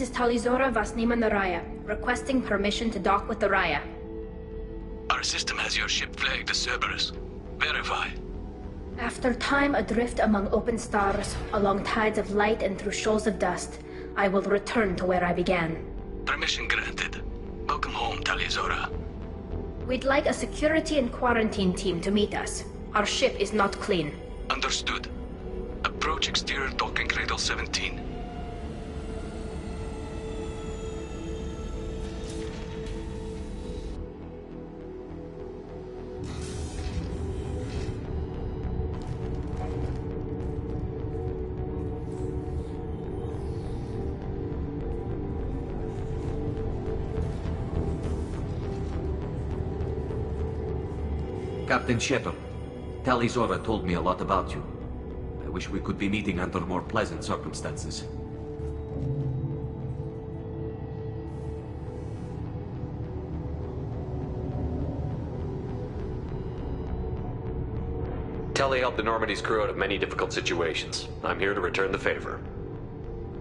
is Talizora Vasnima Naraya, requesting permission to dock with the Raya. Our system has your ship flagged as Cerberus. Verify. After time adrift among open stars, along tides of light and through shoals of dust, I will return to where I began. Permission granted. Welcome home, Talizora. We'd like a security and quarantine team to meet us. Our ship is not clean. Understood. Approach exterior docking cradle 17. Captain Shepard, Talizora told me a lot about you. I wish we could be meeting under more pleasant circumstances. Tali helped the Normandy's crew out of many difficult situations. I'm here to return the favor.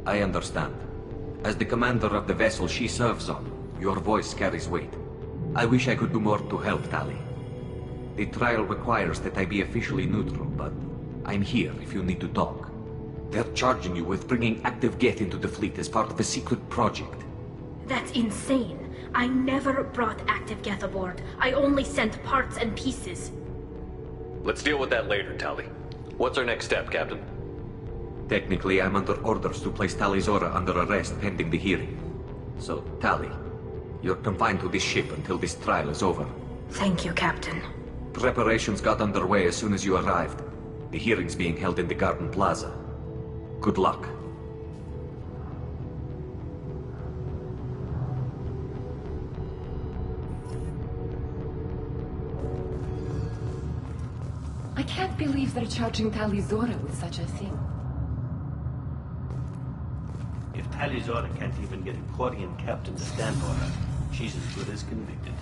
I understand. As the commander of the vessel she serves on, your voice carries weight. I wish I could do more to help Tali. The trial requires that I be officially neutral, but I'm here if you need to talk. They're charging you with bringing active Geth into the fleet as part of a secret project. That's insane. I never brought active Geth aboard. I only sent parts and pieces. Let's deal with that later, Tali. What's our next step, Captain? Technically, I'm under orders to place Talizora under arrest pending the hearing. So, Tali, you're confined to this ship until this trial is over. Thank you, Captain. Preparations got underway as soon as you arrived. The hearing's being held in the Garden Plaza. Good luck. I can't believe they're charging Talizora with such a thing. If Talizora can't even get a Quarian captain to stand for her, she's as good as convicted.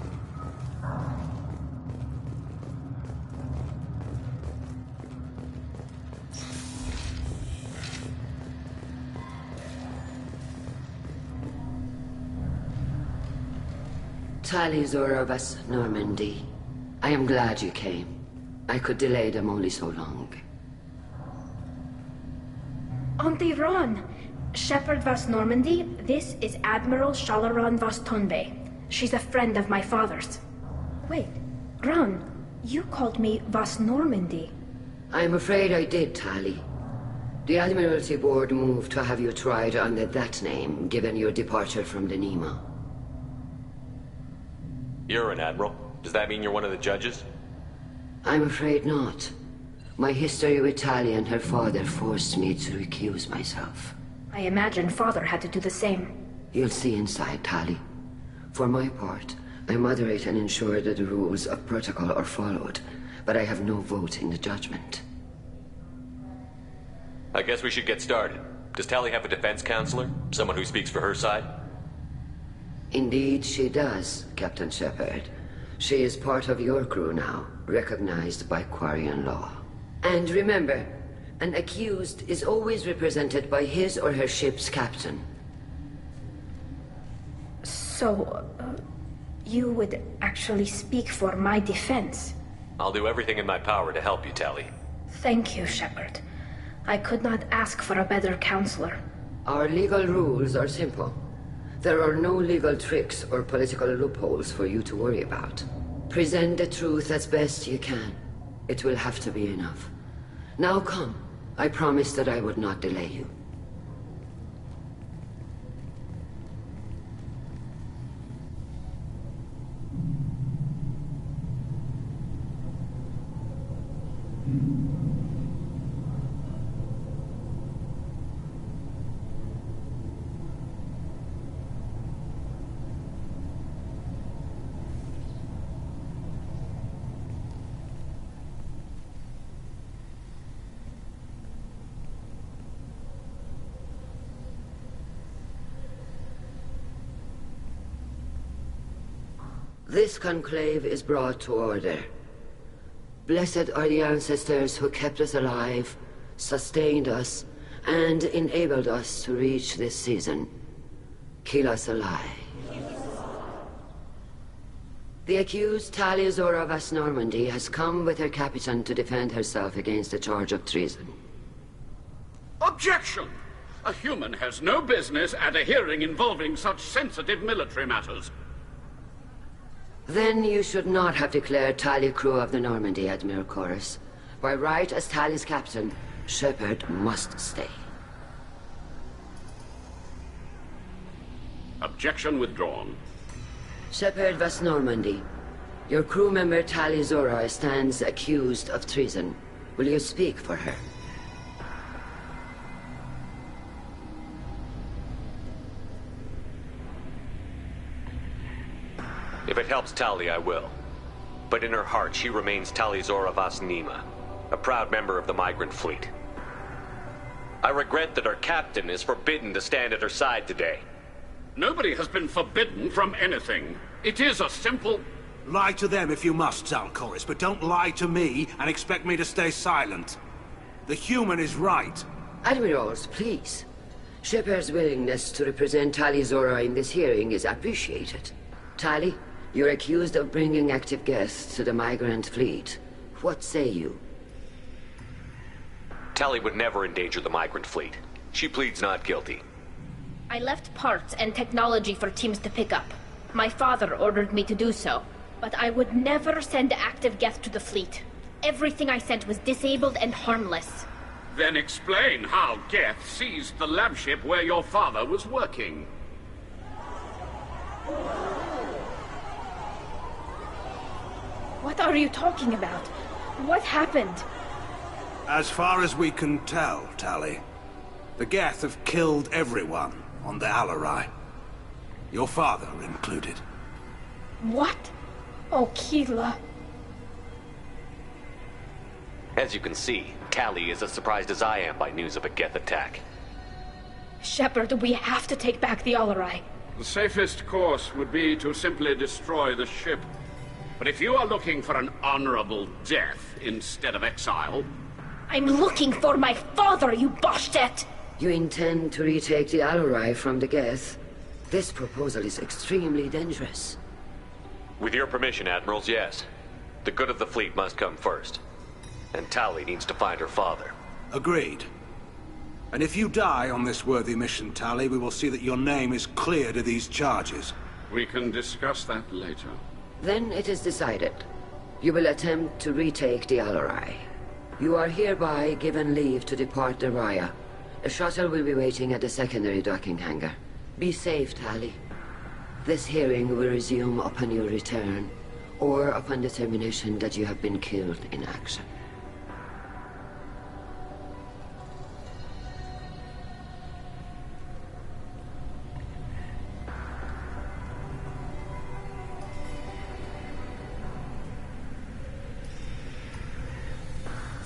Talizora vas Normandy. I am glad you came. I could delay them only so long. Auntie Ron! Shepard vas Normandy, this is Admiral Shalaran vas Tonbe. She's a friend of my father's. Wait, Ron, you called me vas Normandy. I'm afraid I did, Tali. The Admiralty Board moved to have you tried under that name, given your departure from the Nima. You're an admiral. Does that mean you're one of the judges? I'm afraid not. My history with Tali and her father forced me to recuse myself. I imagine father had to do the same. You'll see inside, Tali. For my part, I moderate and ensure that the rules of protocol are followed, but I have no vote in the judgment. I guess we should get started. Does Tali have a defense counselor? Someone who speaks for her side? Indeed she does, Captain Shepard. She is part of your crew now, recognized by Quarian law. And remember, an accused is always represented by his or her ship's captain. So, you would actually speak for my defense? I'll do everything in my power to help you, Tali. Thank you, Shepard. I could not ask for a better counselor. Our legal rules are simple. There are no legal tricks or political loopholes for you to worry about. Present the truth as best you can. It will have to be enough. Now come. I promised that I would not delay you. This conclave is brought to order. Blessed are the ancestors who kept us alive, sustained us, and enabled us to reach this season. Kill us alive. The accused Taliazora Vas Normandy has come with her captain to defend herself against a charge of treason. Objection! A human has no business at a hearing involving such sensitive military matters. Then you should not have declared Tali crew of the Normandy, Admiral Chorus. By right as Tali's captain, Shepard must stay. Objection withdrawn. Shepard Vas Normandy, your crew member Taliazora stands accused of treason. Will you speak for her? If it helps Tali, I will. But in her heart, she remains Taliazora Vas Nima, a proud member of the migrant fleet. I regret that her captain is forbidden to stand at her side today. Nobody has been forbidden from anything. It is a simple... Lie to them if you must, Zalcoris, but don't lie to me and expect me to stay silent. The human is right. Admirals, please. Shepard's willingness to represent Taliazora in this hearing is appreciated. Tali, you're accused of bringing active guests to the migrant fleet. What say you? Tali would never endanger the migrant fleet. She pleads not guilty. I left parts and technology for teams to pick up. My father ordered me to do so, but I would never send active guests to the fleet. Everything I sent was disabled and harmless. Then explain how Geth seized the lab ship where your father was working. What are you talking about? What happened? As far as we can tell, Tali, the Geth have killed everyone on the Alarai. Your father included. What? Oh, Keela. As you can see, Tali is as surprised as I am by news of a Geth attack. Shepard, we have to take back the Alarai. The safest course would be to simply destroy the ship. But if you are looking for an honorable death instead of exile... I'm looking for my father, you bastet! You intend to retake the Alarai from the Geth? This proposal is extremely dangerous. With your permission, Admirals, yes. The good of the fleet must come first. And Tali needs to find her father. Agreed. And if you die on this worthy mission, Tali, we will see that your name is cleared of these charges. We can discuss that later. Then it is decided. You will attempt to retake the Alarai. You are hereby given leave to depart the Raya. A shuttle will be waiting at the secondary docking hangar. Be safe, Tali. This hearing will resume upon your return, or upon determination that you have been killed in action.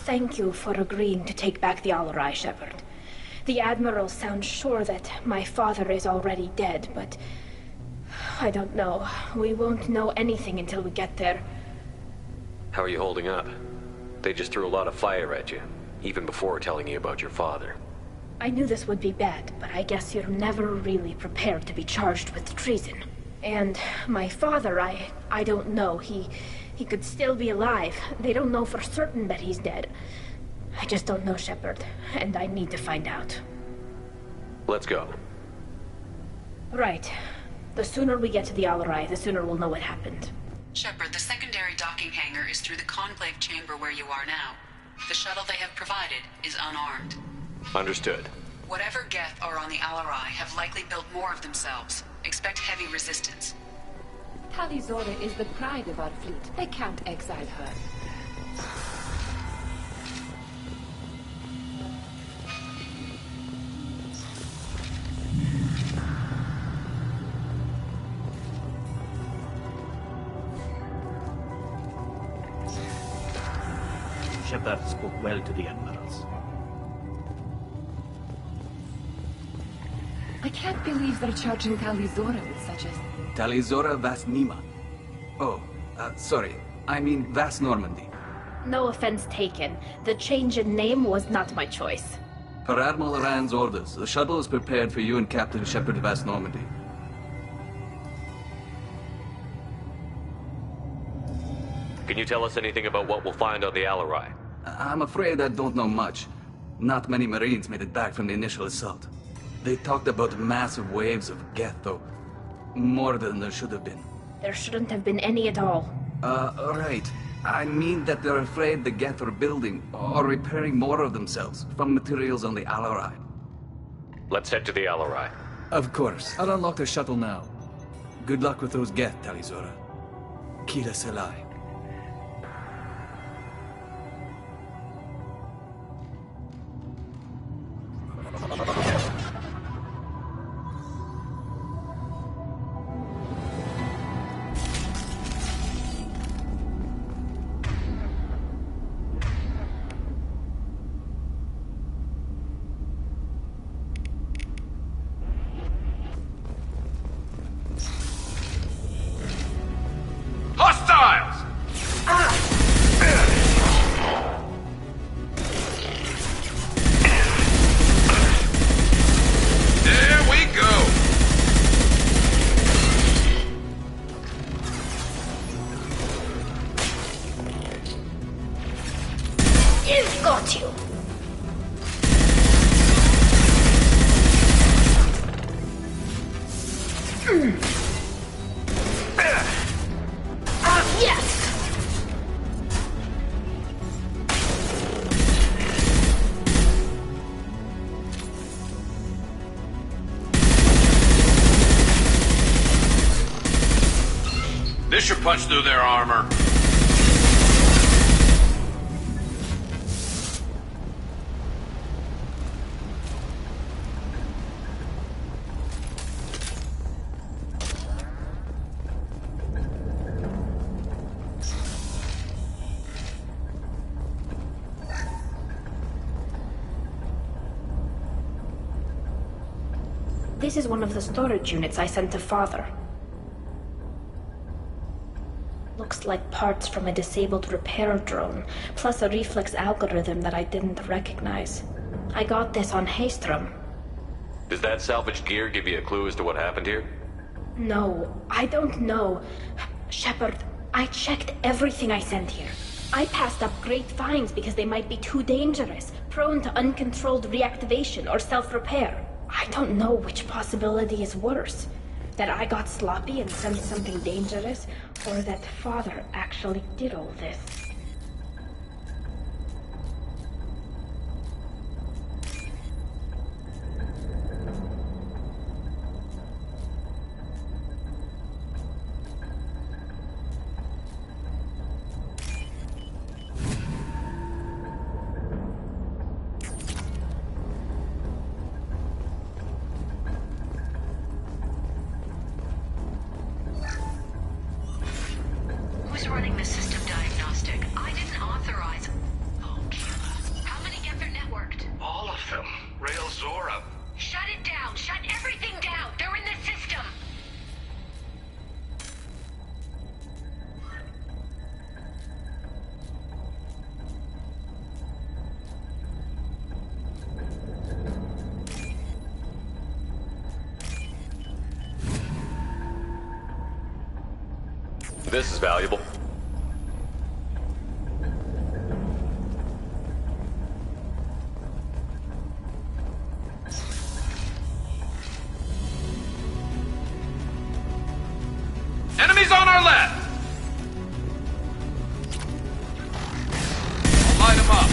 Thank you for agreeing to take back the Alarai, Shepard. The Admiral sounds sure that my father is already dead, but... I don't know. We won't know anything until we get there. How are you holding up? They just threw a lot of fire at you, even before telling you about your father. I knew this would be bad, but I guess you're never really prepared to be charged with treason. And my father, I don't know. He could still be alive. They don't know for certain that he's dead. I just don't know, Shepard, and I need to find out. Let's go. Right. The sooner we get to the Alarai, the sooner we'll know what happened. Shepard, the secondary docking hangar is through the conclave chamber where you are now. The shuttle they have provided is unarmed. Understood. Whatever Geth are on the Alarai have likely built more of themselves. Expect heavy resistance. Taliazora is the pride of our fleet. They can't exile her. Shepard spoke well to the admirals. I can't believe they're charging Taliazora with such a... Taliazora Vas Nima. Oh, sorry. I mean Vas Normandy. No offense taken. The change in name was not my choice. Per Admiral Rand's orders, the shuttle is prepared for you and Captain Shepard Vas Normandy. Can you tell us anything about what we'll find on the Alarai? I'm afraid I don't know much. Not many Marines made it back from the initial assault. They talked about massive waves of Geth, though. More than there should have been. There shouldn't have been any at all. Right. I mean that they're afraid the Geth are building or repairing more of themselves from materials on the Alarai. Let's head to the Alarai. Of course. I'll unlock the shuttle now. Good luck with those Geth, Talizora. Kira Selai. Hostiles! There we go! You've got you! Yes! This should punch through their armor. This is one of the storage units I sent to Father. Looks like parts from a disabled repair drone, plus a reflex algorithm that I didn't recognize. I got this on Haystrom. Does that salvaged gear give you a clue as to what happened here? No, I don't know. Shepard, I checked everything I sent here. I passed up great finds because they might be too dangerous, prone to uncontrolled reactivation or self-repair. I don't know which possibility is worse. That I got sloppy and sent something dangerous, or that Father actually did all this. Who's running the system diagnostic? I didn't authorize. Oh, Kira. How many get their networked? All of them. Rail Zora. Shut it down! Shut everything down! They're in the system! This is valuable. Enemies on our left! Light them up.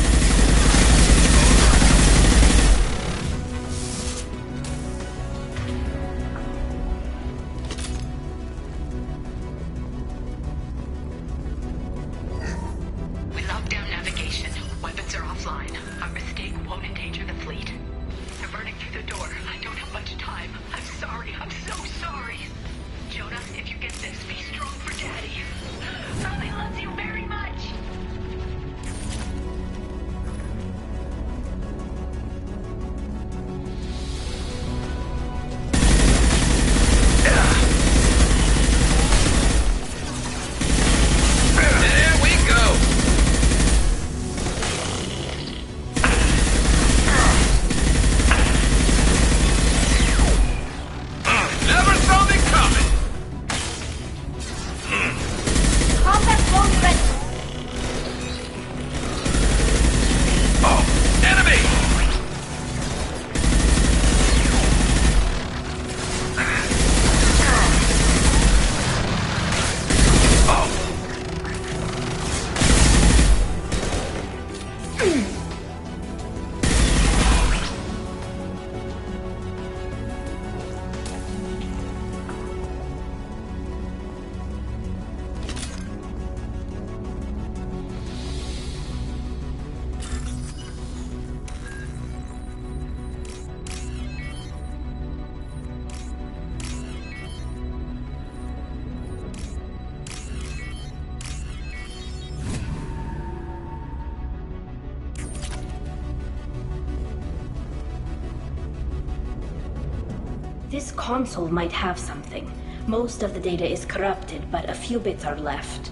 This console might have something. Most of the data is corrupted, but a few bits are left.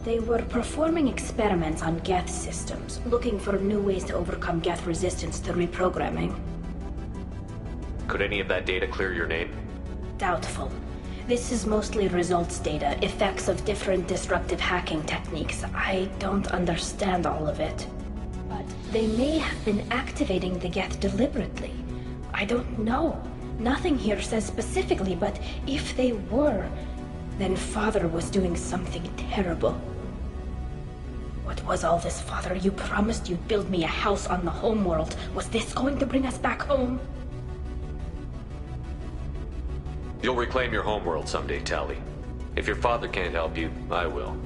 They were performing experiments on Geth systems, looking for new ways to overcome Geth resistance to reprogramming. Could any of that data clear your name? Doubtful. This is mostly results data, effects of different disruptive hacking techniques. I don't understand all of it. But they may have been activating the Geth deliberately. I don't know. Nothing here says specifically, but if they were, then Father was doing something terrible. What was all this, Father? You promised you'd build me a house on the homeworld. Was this going to bring us back home? You'll reclaim your homeworld someday, Tali. If your father can't help you, I will.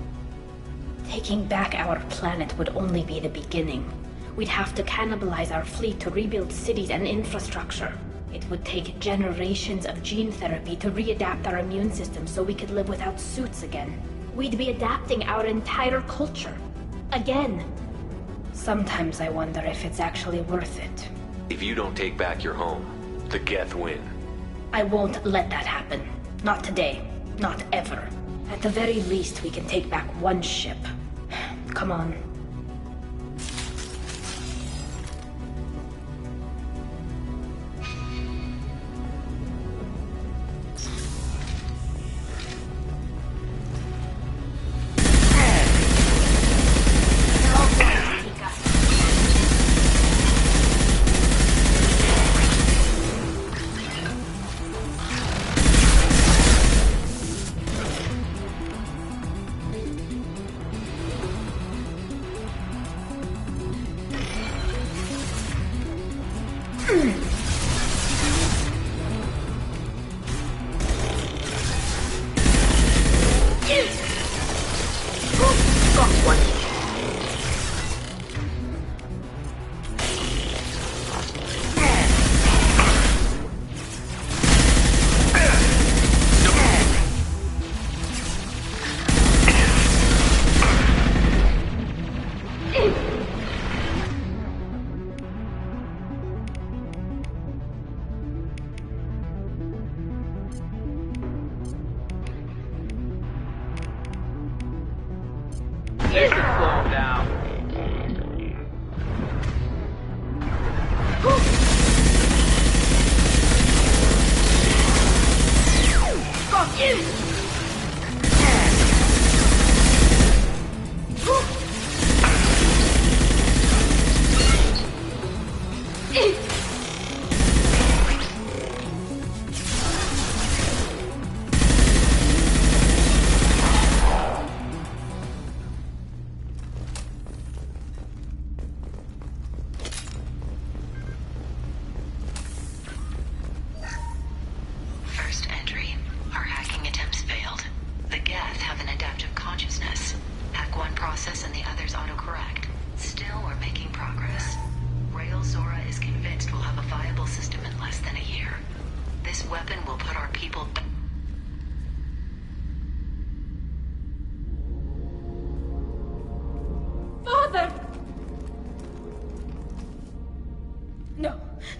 Taking back our planet would only be the beginning. We'd have to cannibalize our fleet to rebuild cities and infrastructure. It would take generations of gene therapy to readapt our immune system so we could live without suits again. We'd be adapting our entire culture. Again. Sometimes I wonder if it's actually worth it. If you don't take back your home, the Geth win. I won't let that happen. Not today. Not ever. At the very least, we can take back one ship. Come on.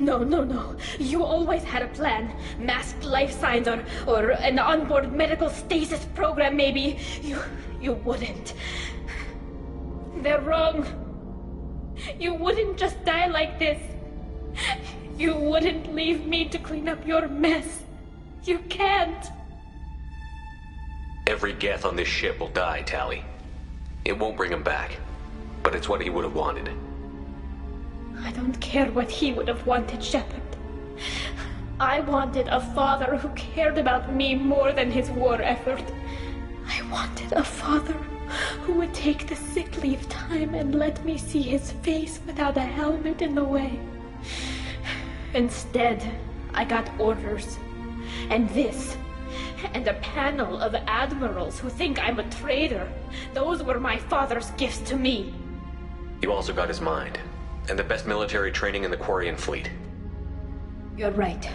No. You always had a plan. Masked life signs or an onboard medical stasis program, maybe. You wouldn't. They're wrong. You wouldn't just die like this. You wouldn't leave me to clean up your mess. You can't. Every Geth on this ship will die, Tali. It won't bring him back, but it's what he would have wanted. I don't care what he would have wanted, Shepard. I wanted a father who cared about me more than his war effort. I wanted a father who would take the sick leave time and let me see his face without a helmet in the way. Instead, I got orders. And this. And a panel of admirals who think I'm a traitor. Those were my father's gifts to me. You also got his mind. And the best military training in the Quarian fleet. You're right.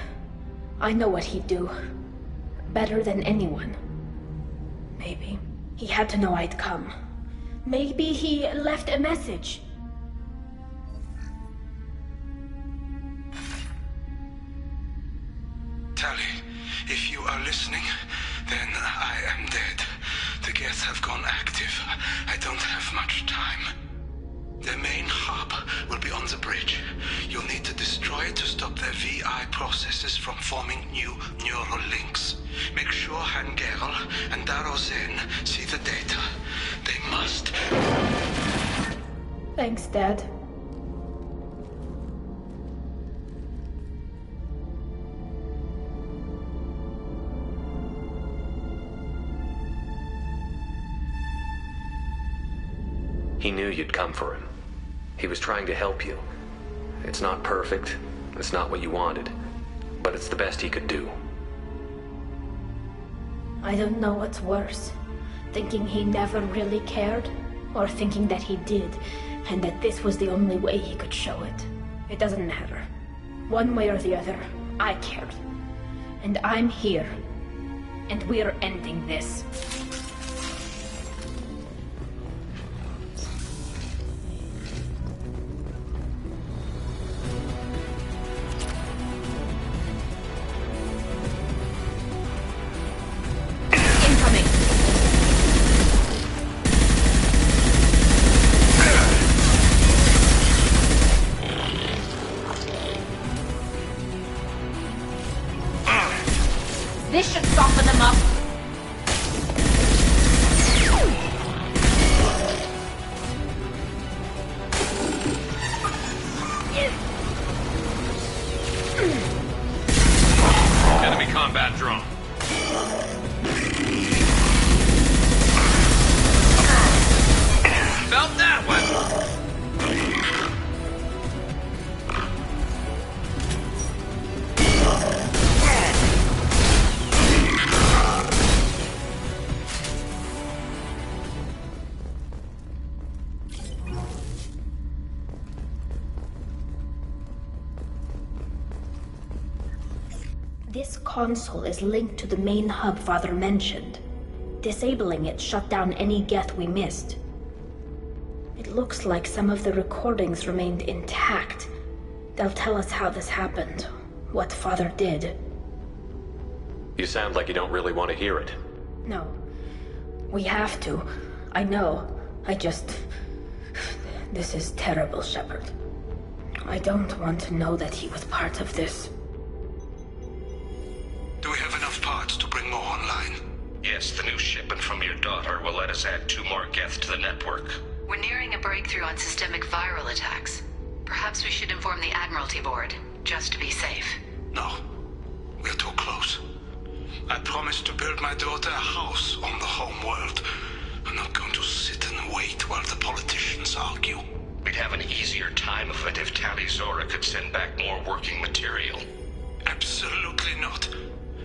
I know what he'd do. Better than anyone. Maybe. He had to know I'd come. Maybe he left a message. Tally, if you are listening, then I am dead. The Geth have gone active. I don't have much time. The main hub will be on the bridge. You'll need to destroy it to stop their VI processes from forming new neural links. Make sure Hangerl and Darozen see the data. They must. Thanks, Dad. He knew you'd come for him. He was trying to help you. It's not perfect. It's not what you wanted. But it's the best he could do. I don't know what's worse. Thinking he never really cared, or thinking that he did, and that this was the only way he could show it. It doesn't matter. One way or the other, I cared. And I'm here. And we're ending this. This should soften them up. Enemy combat drone. Felt that one. This console is linked to the main hub Father mentioned. Disabling it shut down any Geth we missed. It looks like some of the recordings remained intact. They'll tell us how this happened, what Father did. You sound like you don't really want to hear it. No. We have to. I know. This is terrible, Shepard. I don't want to know that he was part of this. Do we have enough parts to bring more online? Yes, the new shipment from your daughter will let us add 2 more Geth to the network. We're nearing a breakthrough on systemic viral attacks. Perhaps we should inform the Admiralty Board, just to be safe. No. We're too close. I promised to build my daughter a house on the home world. I'm not going to sit and wait while the politicians argue. We'd have an easier time of it if Tali Zora could send back more working material. Absolutely not.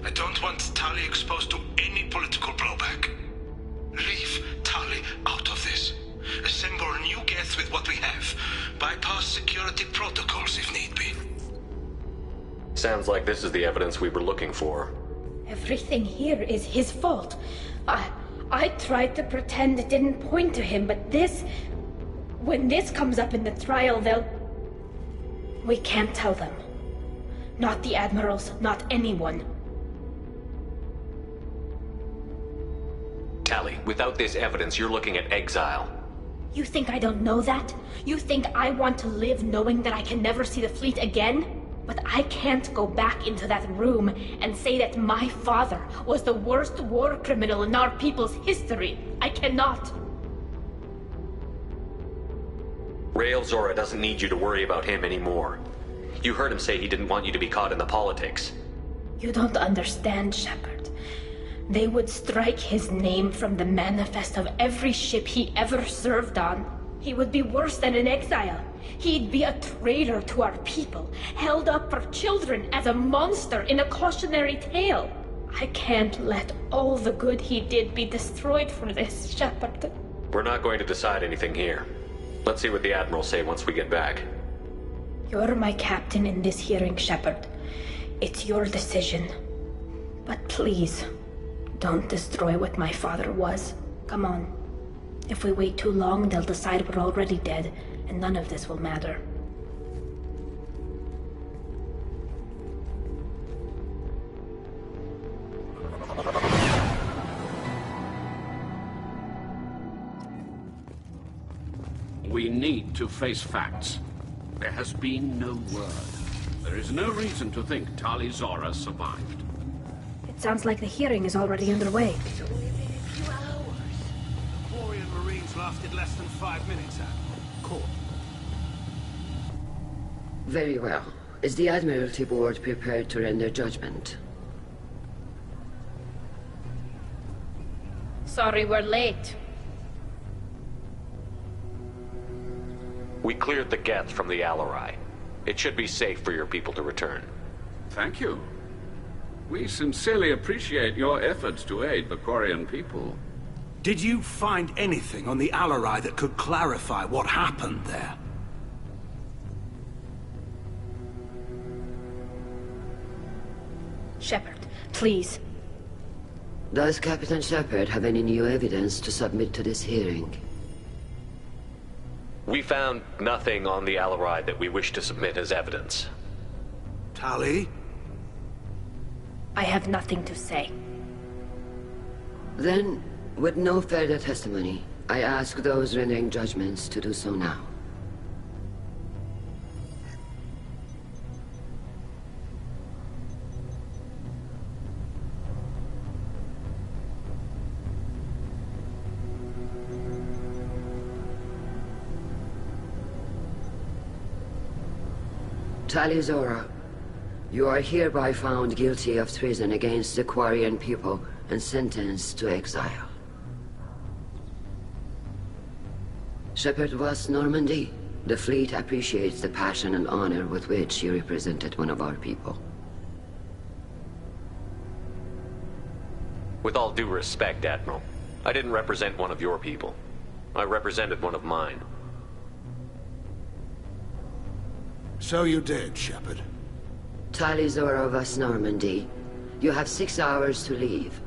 I don't want Tali exposed to any political blowback. Leave Tali out of this. Assemble new Geth with what we have. Bypass security protocols if need be. Sounds like this is the evidence we were looking for. Everything here is his fault. I tried to pretend it didn't point to him, but this... When this comes up in the trial, they'll... We can't tell them. Not the admirals, not anyone. Tali, without this evidence, you're looking at exile. You think I don't know that? You think I want to live knowing that I can never see the fleet again? But I can't go back into that room and say that my father was the worst war criminal in our people's history. I cannot. Rael Zora doesn't need you to worry about him anymore. You heard him say he didn't want you to be caught in the politics. You don't understand, Shepard. They would strike his name from the manifest of every ship he ever served on. He would be worse than an exile. He'd be a traitor to our people, held up for children as a monster in a cautionary tale. I can't let all the good he did be destroyed for this, Shepard. We're not going to decide anything here. Let's see what the Admirals say once we get back. You're my captain in this hearing, Shepard. It's your decision. But please, don't destroy what my father was. Come on. If we wait too long, they'll decide we're already dead, and none of this will matter. We need to face facts. There has been no word. There is no reason to think Tali Zora survived. It sounds like the hearing is already underway. It's only been a few hours. Quarian Marines lasted less than 5 minutes at court. Very well. Is the Admiralty Board prepared to render judgment? Sorry we're late. We cleared the Geth from the Alarai. It should be safe for your people to return. Thank you. We sincerely appreciate your efforts to aid the Quarian people. Did you find anything on the Alarai that could clarify what happened there? Shepard, please. Does Captain Shepard have any new evidence to submit to this hearing? We found nothing on the Alarai that we wish to submit as evidence. Tali? I have nothing to say. Then, with no further testimony, I ask those rendering judgments to do so now. Tali Zora, you are hereby found guilty of treason against the Quarian people and sentenced to exile. Shepard Voss Normandy, the fleet appreciates the passion and honor with which you represented one of our people. With all due respect, Admiral, I didn't represent one of your people. I represented one of mine. So you did, Shepard. Tali Zora Voss Normandy, you have 6 hours to leave.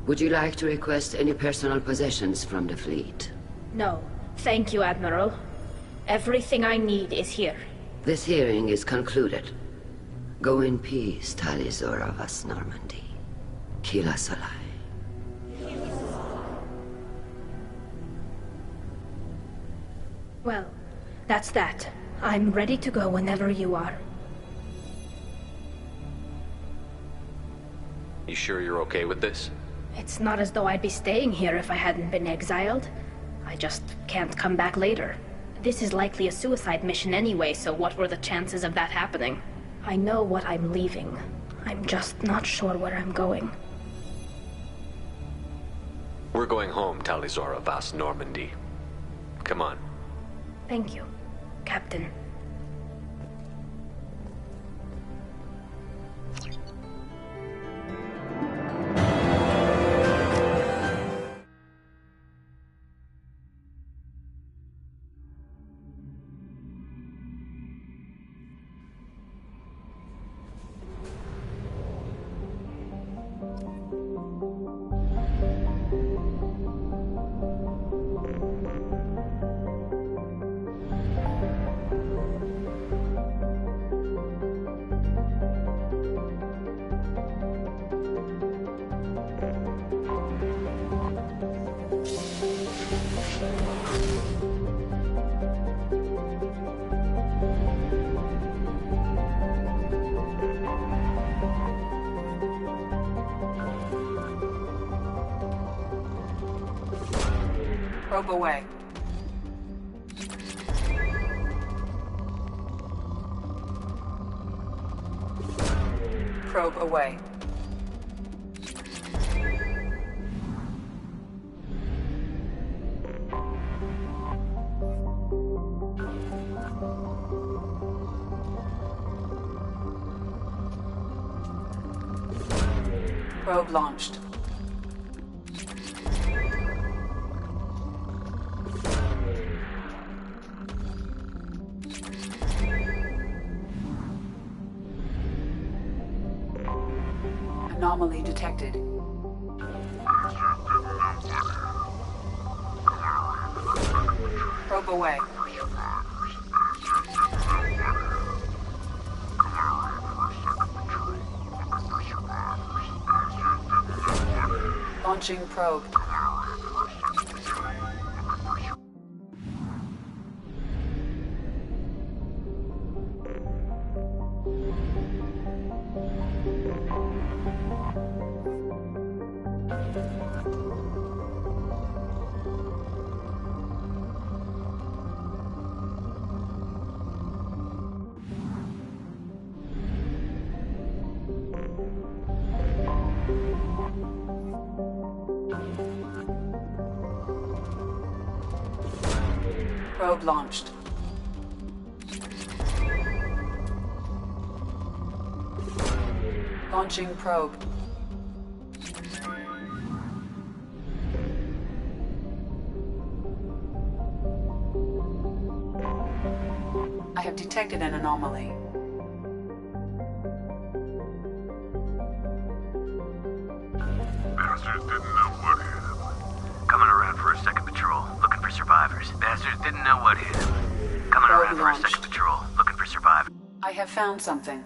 Would you like to request any personal possessions from the fleet? No, thank you, Admiral. Everything I need is here. This hearing is concluded. Go in peace, Tali Zora Voss Normandy. Kila Salai. Well, that's that. I'm ready to go whenever you are. You sure you're okay with this? It's not as though I'd be staying here if I hadn't been exiled. I just can't come back later. This is likely a suicide mission anyway, so what were the chances of that happening? I know what I'm leaving. I'm just not sure where I'm going. We're going home, Tali Zora Voss Normandy. Come on. Thank you, Captain. Probe away. Probe away. Probe launched. Anomaly detected. Probe away. Launching probe. Probe launched. Launching probe. I have detected an anomaly. Bastards didn't know what hit him. Coming around for a second patrol, looking for survivors. Bastards didn't know what hit him. Coming Probe around launched. for a second patrol, looking for survivors. I have found something.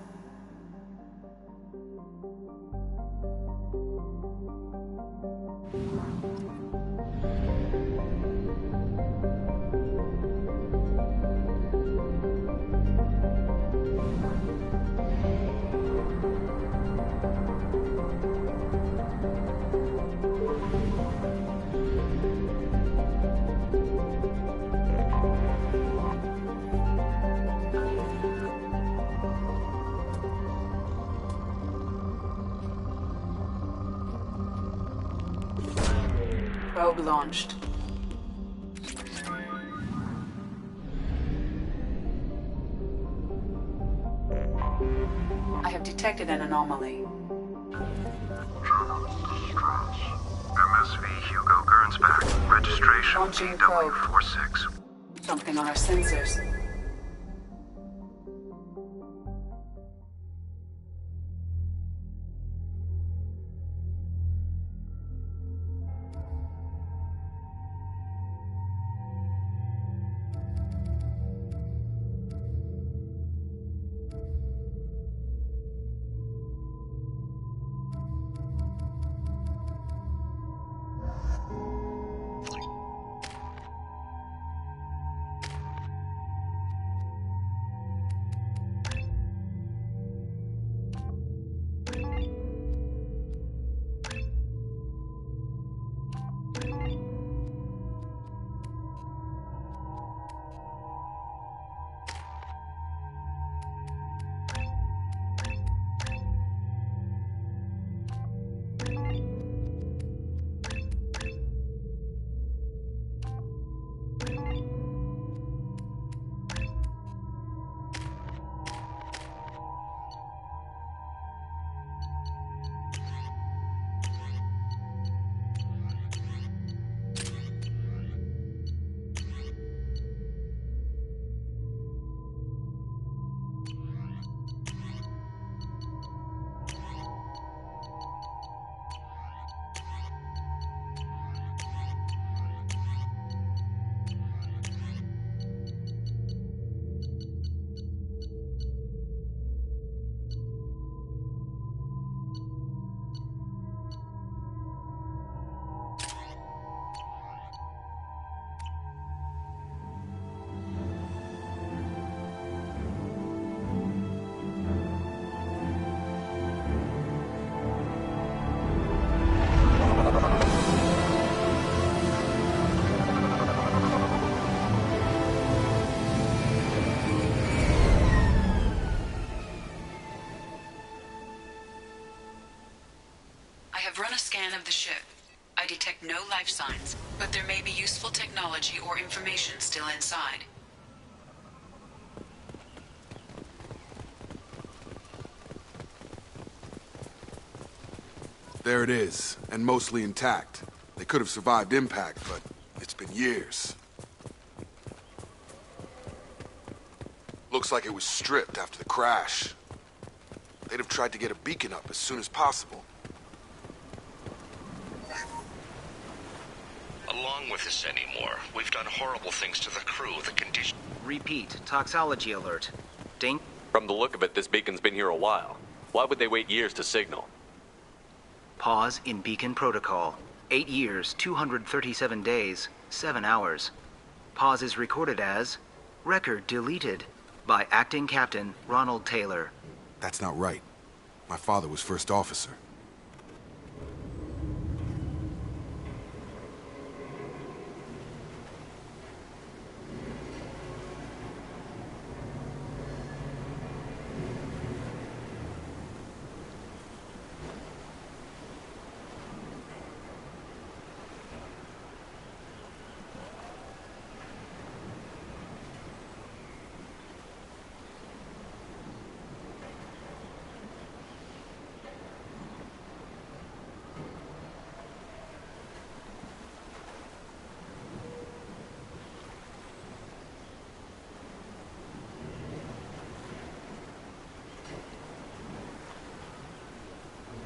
Probe launched. I have detected an anomaly. MSV Hugo Gernsback. Registration Launching probe. PW46. Something on our sensors. I have run a scan of the ship. I detect no life signs, but there may be useful technology or information still inside. There it is, and mostly intact. They could have survived impact, but it's been years. Looks like it was stripped after the crash. They'd have tried to get a beacon up as soon as possible. along with us anymore. We've done horrible things to the crew. The condition... Repeat. Toxology alert. From the look of it, this beacon's been here a while. Why would they wait years to signal? Pause in beacon protocol. 8 years, 237 days, 7 hours. Pause is recorded as... Record deleted. By Acting Captain Ronald Taylor. That's not right. My father was first officer.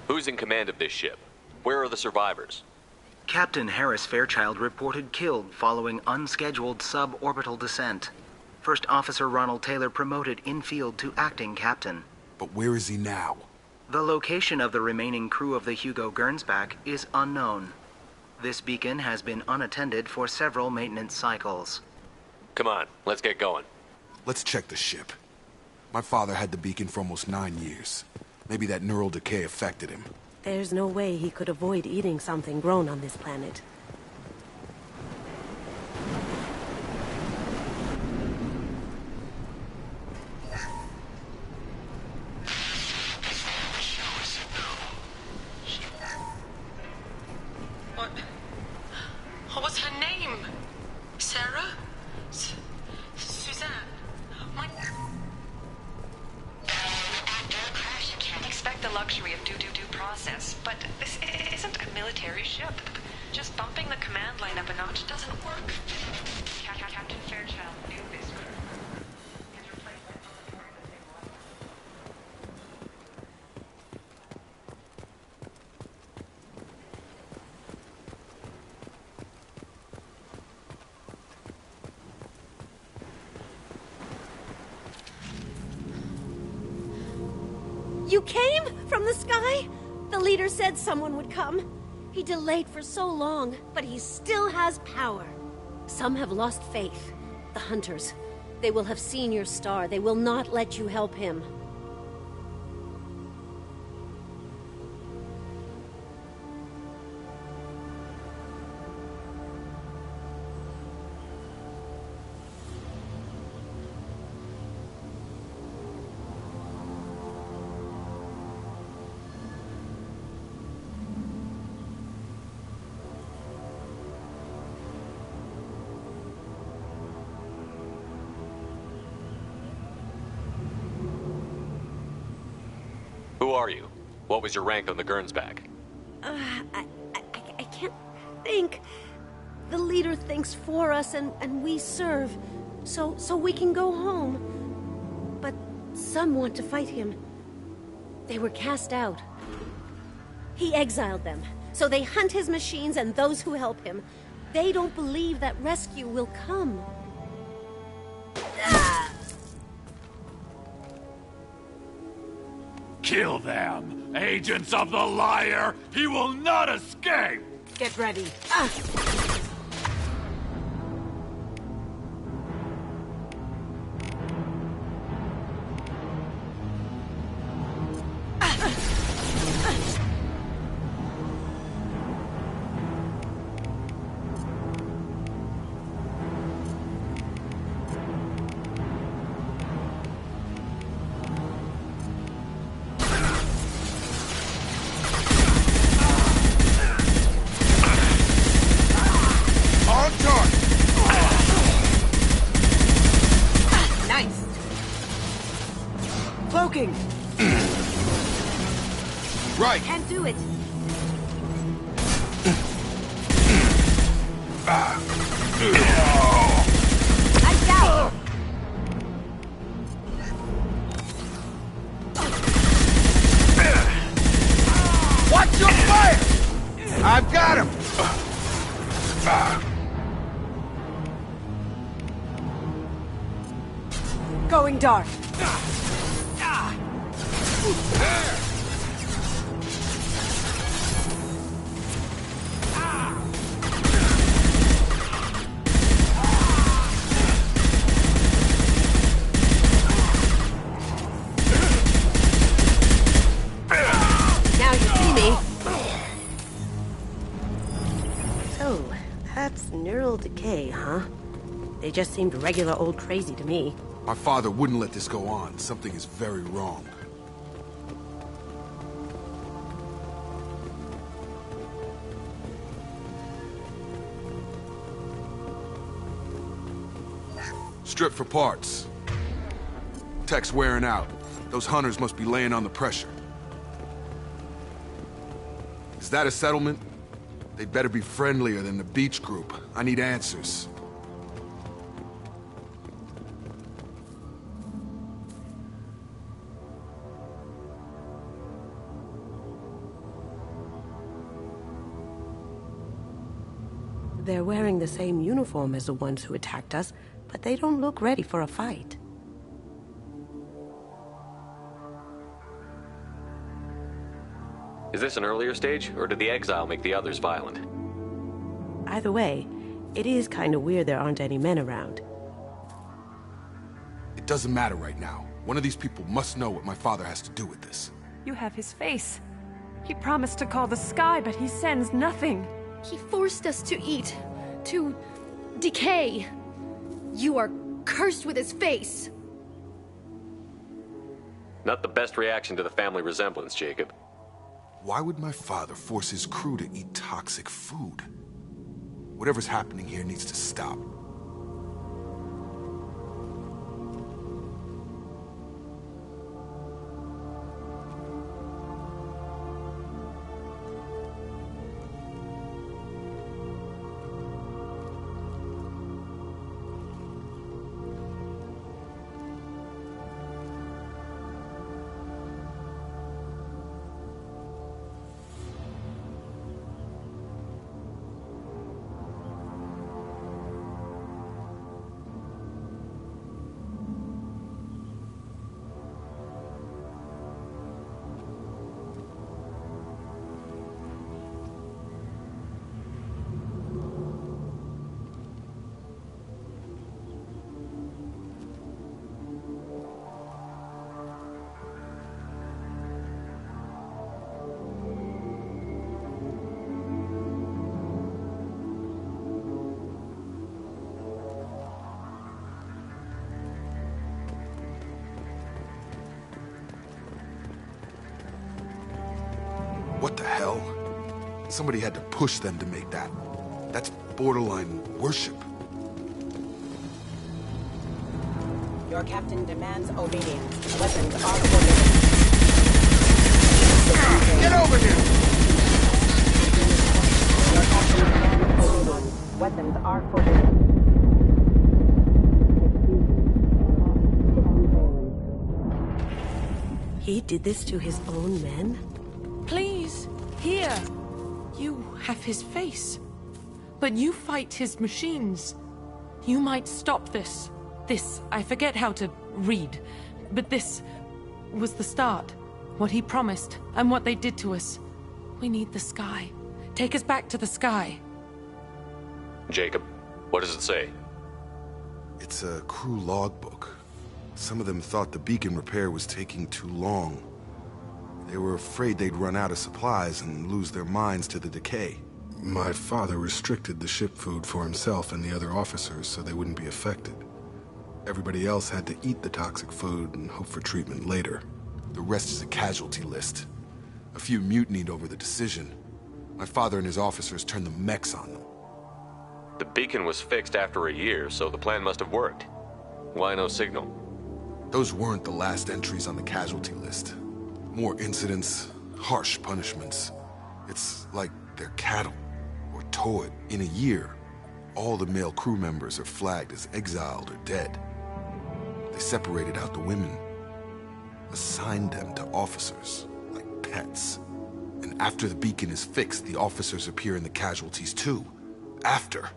Who's in command of this ship? Where are the survivors? Captain Harris Fairchild reported killed following unscheduled suborbital descent. First Officer Ronald Taylor promoted in-field to acting captain. But where is he now? The location of the remaining crew of the Hugo Gernsback is unknown. This beacon has been unattended for several maintenance cycles. Come on, let's get going. Let's check the ship. My father had the beacon for almost 9 years. Maybe that neural decay affected him. There's no way he could avoid eating something grown on this planet. What was her name? Sarah? Suzanne? Expect the luxury of due process, but this isn't a military ship. Just bumping the command line up a notch doesn't work. Captain Fairchild knew this. His replacement performed the same role. You came? From the sky? The leader said someone would come. He delayed for so long, but he still has power. Some have lost faith. The hunters. They will have seen your star. They will not let you help him. Who are you? What was your rank on the Gernsback? I can't think. The leader thinks for us and we serve. So we can go home. But some want to fight him. They were cast out. He exiled them. So they hunt his machines and those who help him. They don't believe that rescue will come. Kill them! Agents of the liar! He will not escape! Get ready. Cloaking! Right! Can't do it! I'm down! Watch your fire! I've got him! Going dark. Now you see me. So, that's neural decay, huh? They just seemed regular old crazy to me. My father wouldn't let this go on. Something is very wrong. Strip for parts. Tech's wearing out. Those hunters must be laying on the pressure. Is that a settlement? They'd better be friendlier than the beach group. I need answers. They're wearing the same uniform as the ones who attacked us, but they don't look ready for a fight. Is this an earlier stage, or did the exile make the others violent? Either way, it is kind of weird there aren't any men around. It doesn't matter right now. One of these people must know what my father has to do with this. You have his face. He promised to call the sky, but he sends nothing. He forced us to eat, to decay. You are cursed with his face. Not the best reaction to the family resemblance, Jacob. Why would my father force his crew to eat toxic food? Whatever's happening here needs to stop. What the hell? Somebody had to push them to make that. That's borderline worship. Your captain demands obedience. Weapons are forbidden. Get over here! Your captain demands obedience. Weapons are forbidden. He did this to his own men? Please, here. You have his face. But you fight his machines. You might stop this. This, I forget how to read. But this was the start. What he promised, and what they did to us. We need the sky. Take us back to the sky. Jacob, what does it say? It's a crew logbook. Some of them thought the beacon repair was taking too long. They were afraid they'd run out of supplies and lose their minds to the decay. My father restricted the ship food for himself and the other officers so they wouldn't be affected. Everybody else had to eat the toxic food and hope for treatment later. The rest is a casualty list. A few mutinied over the decision. My father and his officers turned the mechs on them. The beacon was fixed after a year, so the plan must have worked. Why no signal? Those weren't the last entries on the casualty list. More incidents, harsh punishments. It's like they're cattle, or towed. In a year, all the male crew members are flagged as exiled or dead. They separated out the women, assigned them to officers, like pets. And after the beacon is fixed, the officers appear in the casualties too, after.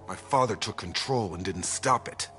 My father took control and didn't stop it.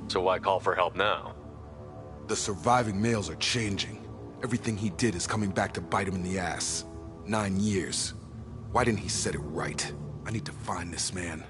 So why call for help now? The surviving males are changing. Everything he did is coming back to bite him in the ass. 9 years. Why didn't he set it right? I need to find this man.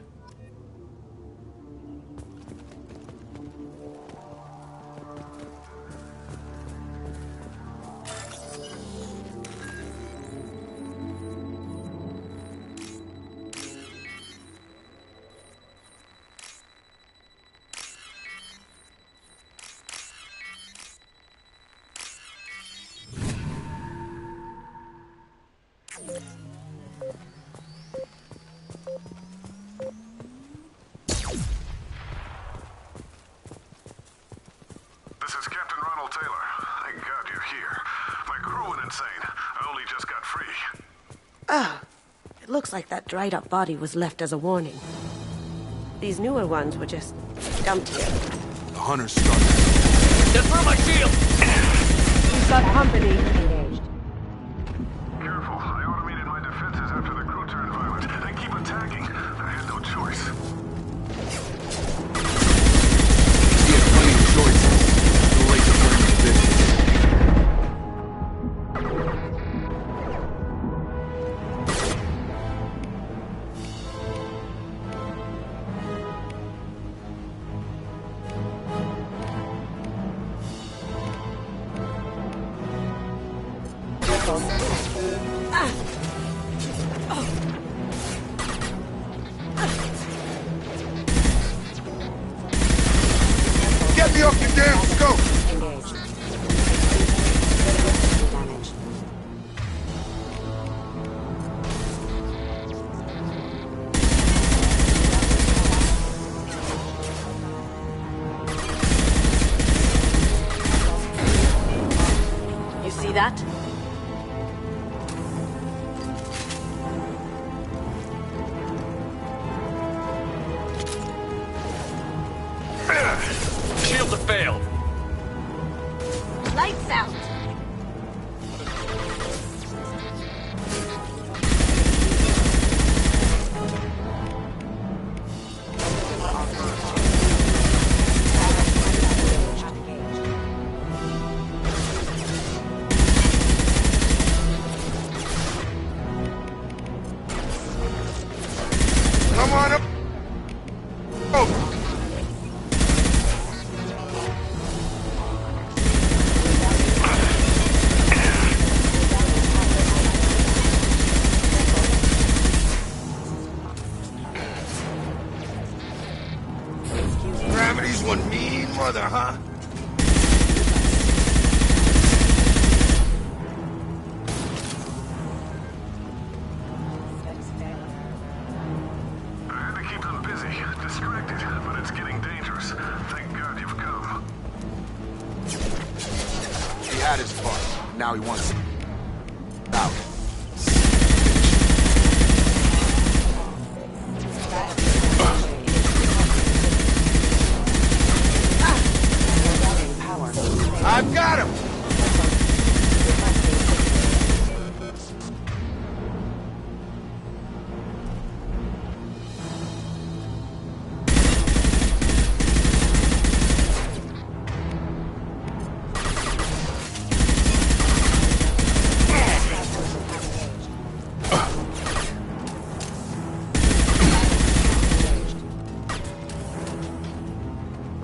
This is Captain Ronald Taylor. Thank God you're here. My crew went insane. I only just got free. Ah, it looks like that dried up body was left as a warning. These newer ones were just dumped here. The hunters started. Just throw my shield! We've got company. Engaged. Careful. I automated my defenses after the crew turned violent. They keep attacking. I had no choice. He had plenty of choices. Too late to learn his business. Get me off your damn scope! Engaged. Damage. You see that? Shields have failed. Lights out. Come on up! Oh! further, huh? I had to keep them busy, distracted, but it's getting dangerous. Thank God you've come. He had his fun. Now he wants out. I've got him!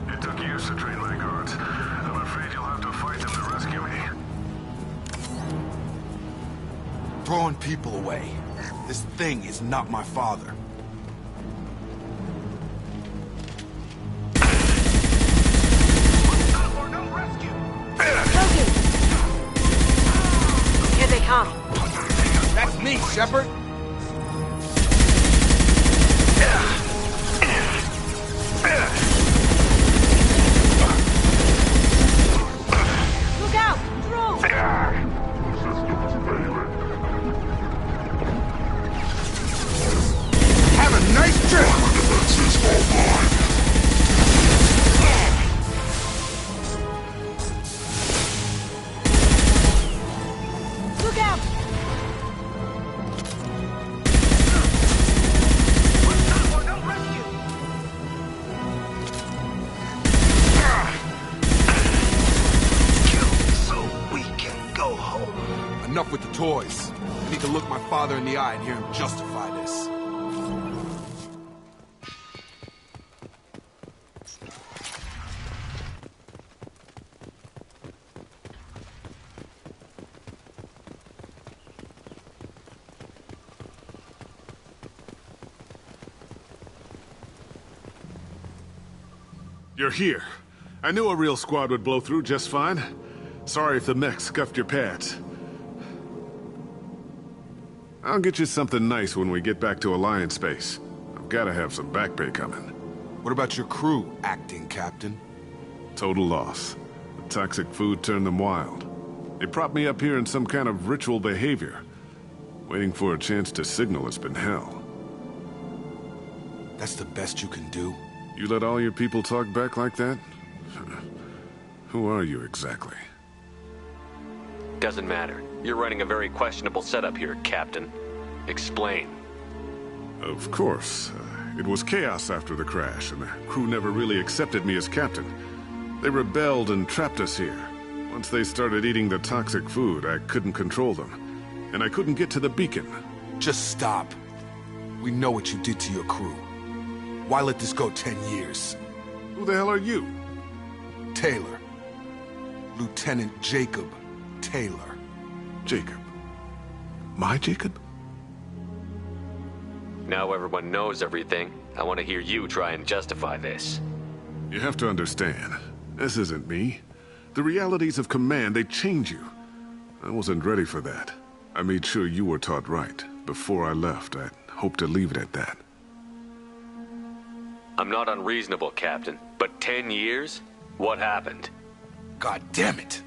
It took years to train my guards. I'm afraid you'll have to fight them to rescue me. Throwing people away. This thing is not my father. Here they come. That's me, Shepard. Look out! Drone! Have a nice trip! Look out! So we can go home. Enough with the toys. I need to look my father in the eye and hear him justify this. You're here. I knew a real squad would blow through just fine. Sorry if the mech scuffed your pads. I'll get you something nice when we get back to Alliance space. I've gotta have some back pay coming. What about your crew, acting captain? Total loss. The toxic food turned them wild. They propped me up here in some kind of ritual behavior. Waiting for a chance to signal has been hell. That's the best you can do? You let all your people talk back like that? Who are you exactly? Doesn't matter. You're running a very questionable setup here, Captain. Explain. Of course. It was chaos after the crash, and the crew never really accepted me as captain. They rebelled and trapped us here. Once they started eating the toxic food, I couldn't control them. And I couldn't get to the beacon. Just stop. We know what you did to your crew. Why let this go 10 years? Who the hell are you? Taylor. Lieutenant Jacob Taylor. Jacob? My Jacob? Now everyone knows everything. I want to hear you try and justify this. You have to understand, this isn't me. The realities of command, they change you. I wasn't ready for that. I made sure you were taught right. Before I left, I hoped to leave it at that. I'm not unreasonable, Captain, but 10 years? What happened? God damn it!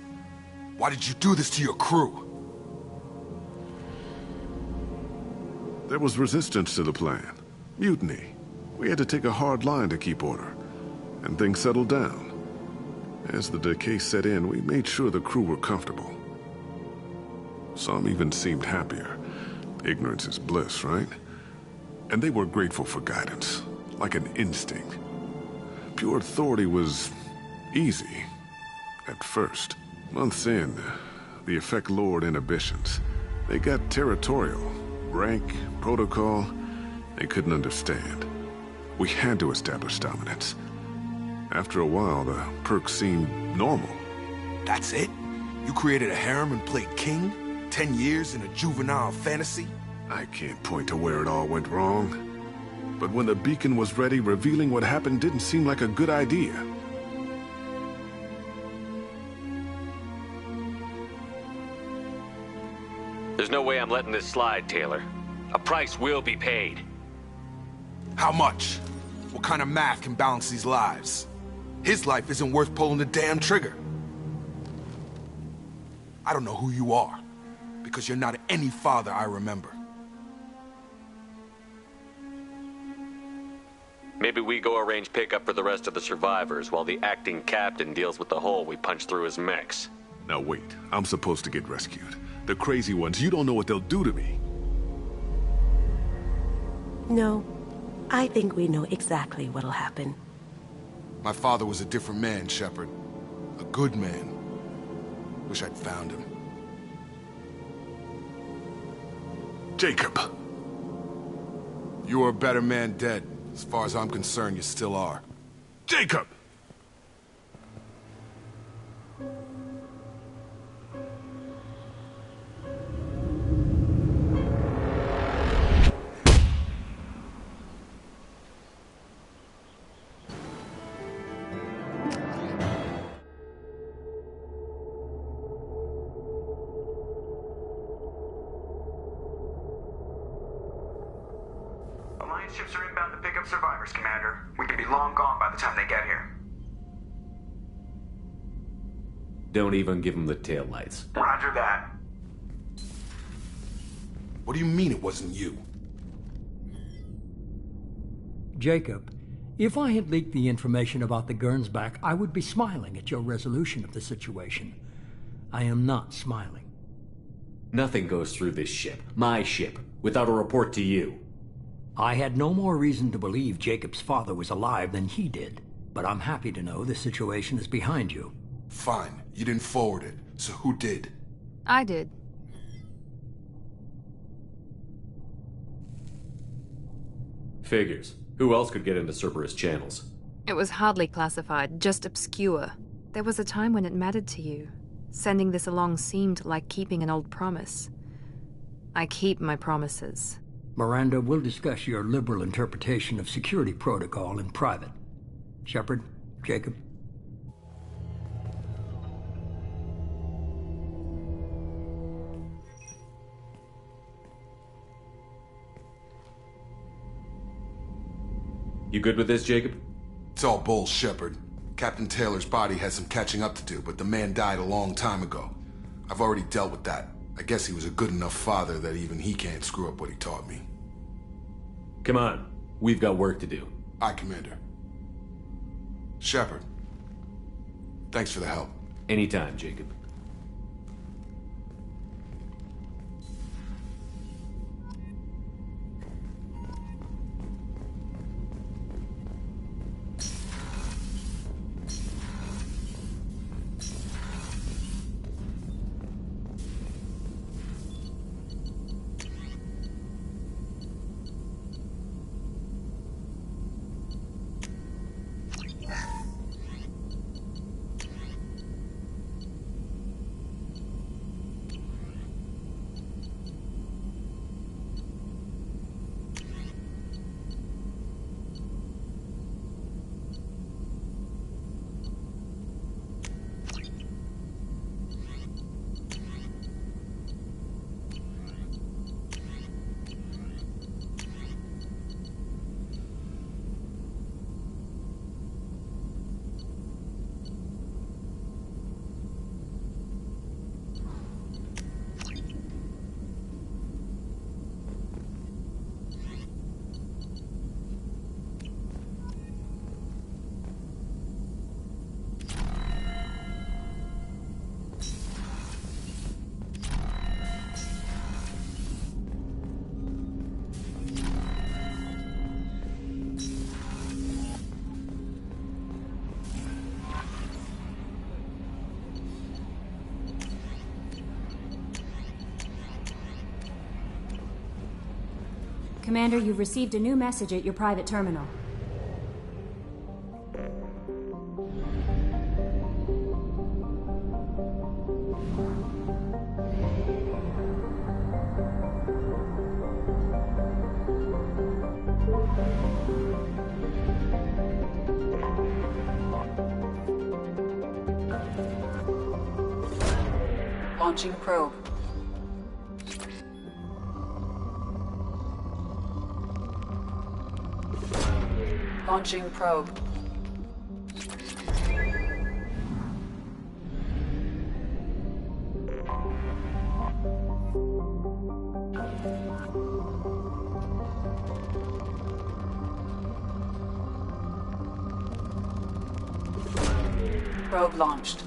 Why did you do this to your crew? There was resistance to the plan. Mutiny. We had to take a hard line to keep order. And things settled down. As the decay set in, we made sure the crew were comfortable. Some even seemed happier. Ignorance is bliss, right? And they were grateful for guidance, like an instinct. Pure authority was easy, at first. Months in, the effect lowered inhibitions. They got territorial. Rank, protocol, they couldn't understand. We had to establish dominance. After a while, the perks seemed normal. That's it? You created a harem and played king? 10 years in a juvenile fantasy? I can't point to where it all went wrong. But when the beacon was ready, revealing what happened didn't seem like a good idea. There's no way I'm letting this slide, Taylor. A price will be paid. How much? What kind of math can balance these lives? His life isn't worth pulling the damn trigger. I don't know who you are, because you're not any father I remember. Maybe we go arrange pickup for the rest of the survivors while the acting captain deals with the hole we punched through his mechs. Now wait, I'm supposed to get rescued. The crazy ones, you don't know what they'll do to me. No, I think we know exactly what'll happen. My father was a different man, Shepard. A good man. Wish I'd found him. Jacob! You were a better man dead. As far as I'm concerned, you still are. Jacob! Alliance ships are inbound to pick up survivors, Commander. We can be long gone by the time they get here. Don't even give them the taillights. Roger that. What do you mean it wasn't you? Jacob, if I had leaked the information about the Gernsback, I would be smiling at your resolution of the situation. I am not smiling. Nothing goes through this ship, my ship, without a report to you. I had no more reason to believe Jacob's father was alive than he did, but I'm happy to know the situation is behind you. Fine. You didn't forward it, so who did? I did. Figures. Who else could get into Cerberus channels? It was hardly classified, just obscure. There was a time when it mattered to you. Sending this along seemed like keeping an old promise. I keep my promises. Miranda, we'll discuss your liberal interpretation of security protocol in private. Shepard, Jacob. You good with this, Jacob? It's all bull, Shepard. Captain Taylor's body has some catching up to do, but the man died a long time ago. I've already dealt with that. I guess he was a good enough father that even he can't screw up what he taught me. Come on. We've got work to do. Aye, Commander. Shepard. Thanks for the help. Anytime, Jacob. Commander, you've received a new message at your private terminal. Launching probe. Launching probe. Probe launched.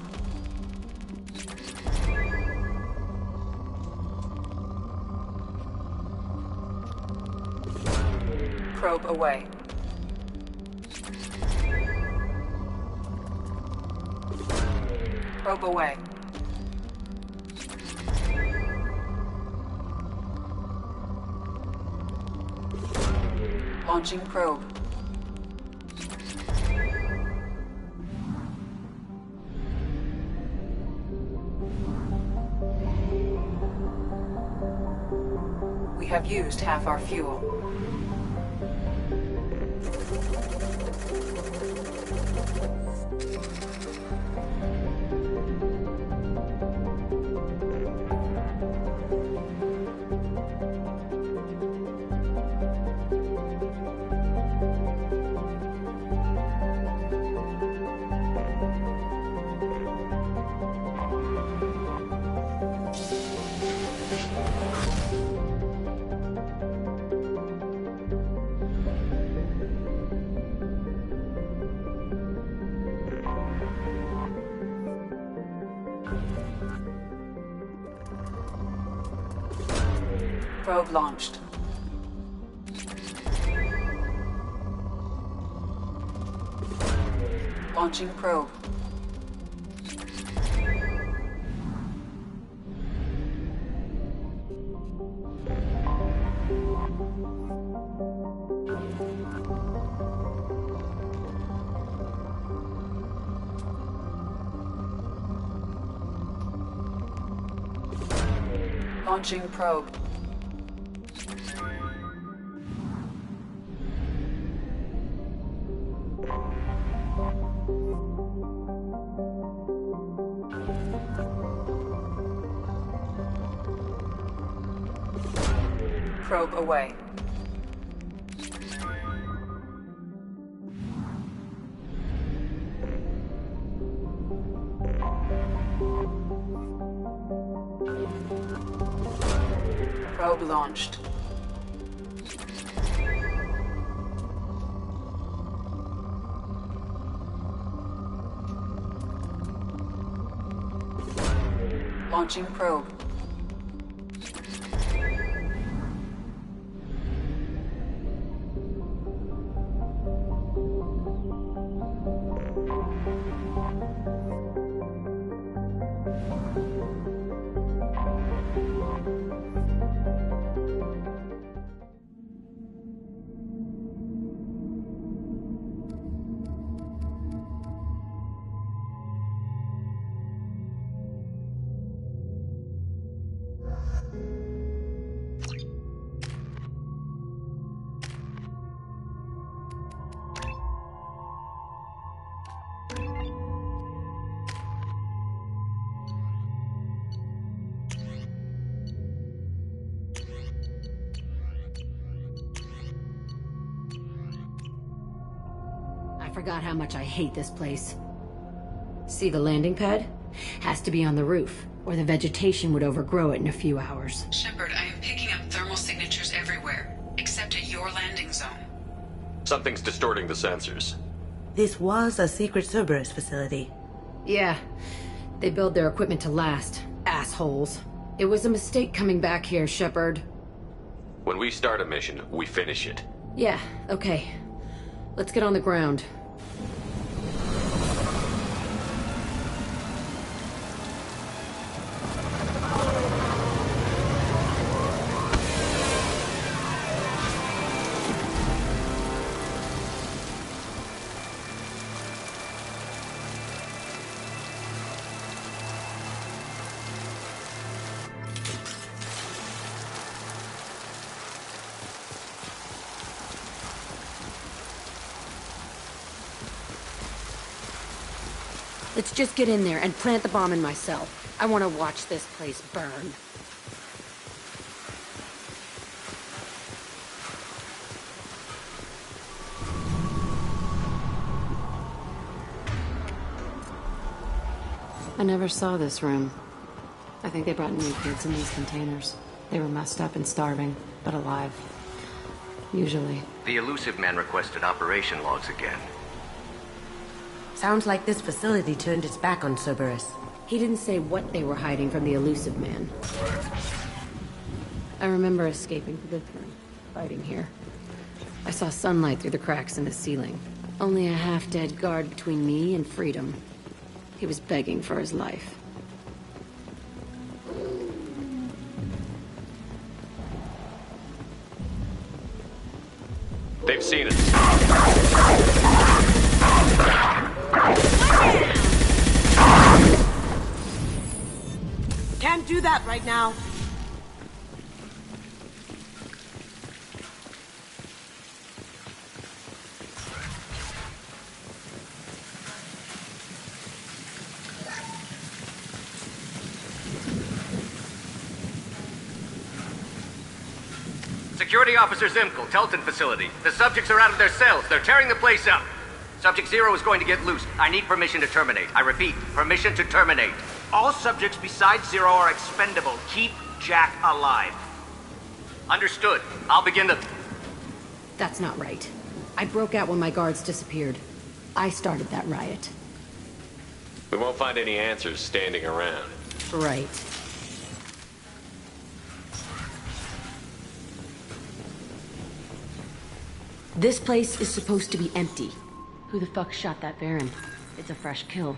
Probe away. Probe away. Launching probe. We have used half our fuel. Probe launched. Launching probe. Launching probe. Probe away. Probe launched. Launching probe. I forgot how much I hate this place. See the landing pad? Has to be on the roof, or the vegetation would overgrow it in a few hours. Shepard, I am picking up thermal signatures everywhere, except at your landing zone. Something's distorting the sensors. This was a secret Cerberus facility. Yeah, they build their equipment to last. Assholes. It was a mistake coming back here, Shepard. When we start a mission, we finish it. Yeah, okay. Let's get on the ground. Let's just get in there and plant the bomb in my cell. I want to watch this place burn. I never saw this room. I think they brought new kids in these containers. They were messed up and starving, but alive. Usually. The elusive man requested operation logs again. Sounds like this facility turned its back on Cerberus. He didn't say what they were hiding from the elusive man. I remember escaping to this room, fighting here. I saw sunlight through the cracks in the ceiling. Only a half-dead guard between me and freedom. He was begging for his life. They've seen us. Can't do that right now. Security Officer Zimkel, Telton facility. The subjects are out of their cells. They're tearing the place up. Subject 0 is going to get loose. I need permission to terminate. I repeat, permission to terminate. All subjects besides 0 are expendable. Keep Jack alive. Understood. I'll begin the... That's not right. I broke out when my guards disappeared. I started that riot. We won't find any answers standing around. Right. This place is supposed to be empty. Who the fuck shot that Baron? It's a fresh kill.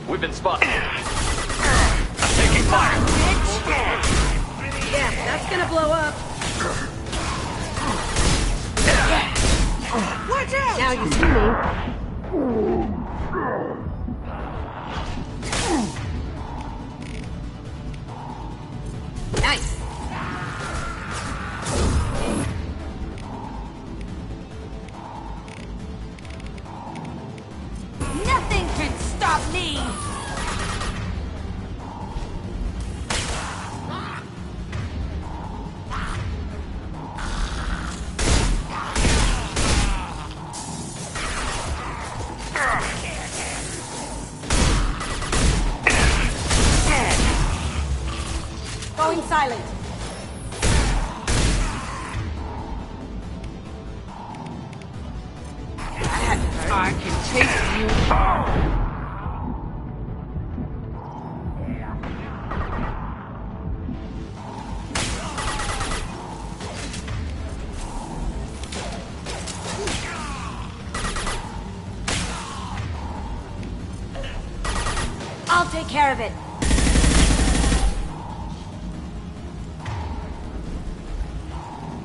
We've been spotted. Taking fire. Yeah, that's gonna blow up. Watch out! Now you see me. Nice. Nothing can stop me! Going silent. I can taste you. I'll take care of it.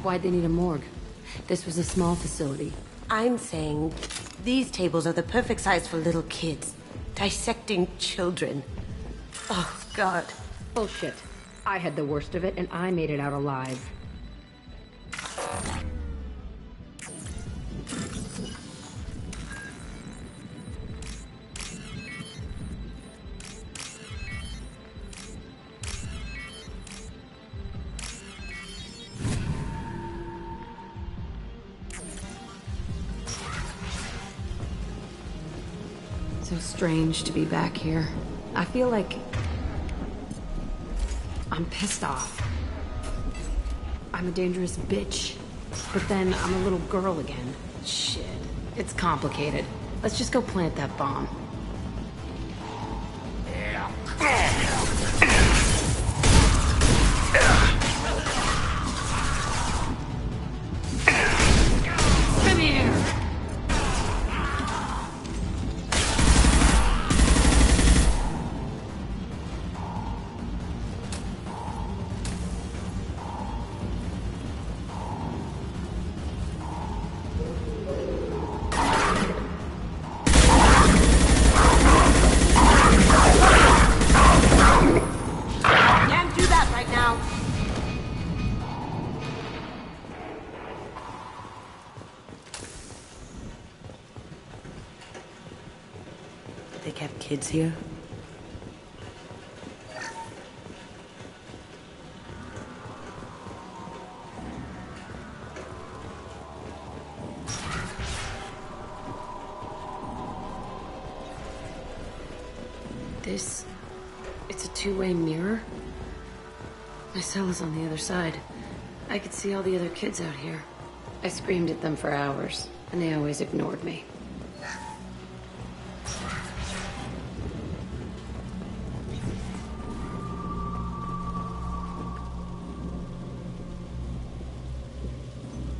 Why'd they need a morgue? This was a small facility. I'm saying these tables are the perfect size for little kids. Dissecting children. Oh, God. Bullshit. I had the worst of it, and I made it out alive. So strange to be back here. I feel like... I'm pissed off. I'm a dangerous bitch. But then I'm a little girl again. Shit. It's complicated. Let's just go plant that bomb. Come here! kept kids here? It's a two-way mirror? My cell is on the other side. I could see all the other kids out here. I screamed at them for hours, and they always ignored me.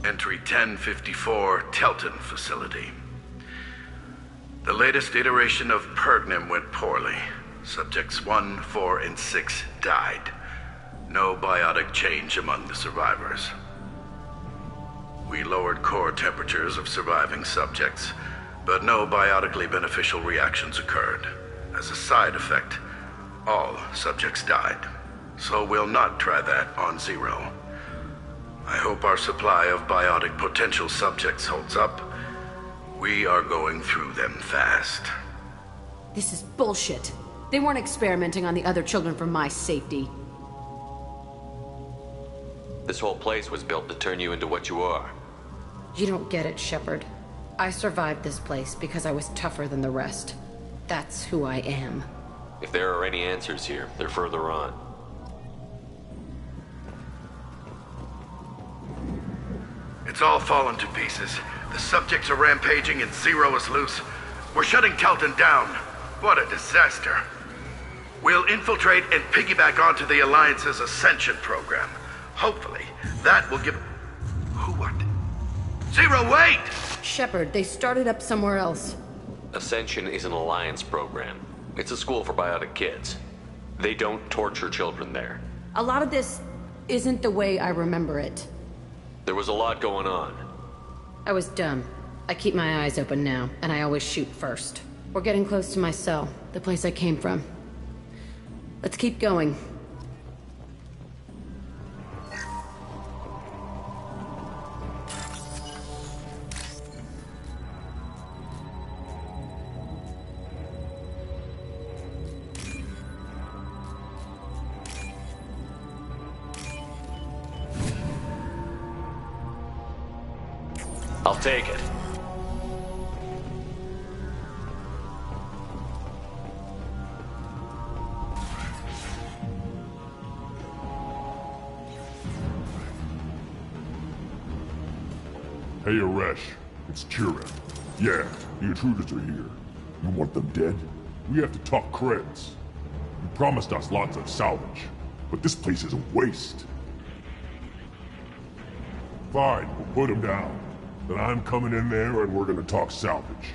Entry 1054, Telton Facility. The latest iteration of Pergnim went poorly. Subjects 1, 4, and 6 died. No biotic change among the survivors. We lowered core temperatures of surviving subjects, but no biotically beneficial reactions occurred. As a side effect, all subjects died. So we'll not try that on Zero. I hope our supply of biotic potential subjects holds up. We are going through them fast. This is bullshit. They weren't experimenting on the other children for my safety. This whole place was built to turn you into what you are. You don't get it, Shepard. I survived this place because I was tougher than the rest. That's who I am. If there are any answers here, they're further on. It's all fallen to pieces. The subjects are rampaging and Zero is loose. We're shutting Telton down. What a disaster. We'll infiltrate and piggyback onto the Alliance's Ascension program. Hopefully, that will give... Who, what? Zero, wait! Shepard, they started up somewhere else. Ascension is an Alliance program. It's a school for biotic kids. They don't torture children there. A lot of this isn't the way I remember it. There was a lot going on. I was dumb. I keep my eyes open now, and I always shoot first. We're getting close to my cell, the place I came from. Let's keep going. I'll take it. Hey, Aresh. It's Kieran. Yeah, the intruders are here. You want them dead? We have to talk credits. You promised us lots of salvage, but this place is a waste. Fine, we'll put them down. Then I'm coming in there and we're gonna talk salvage.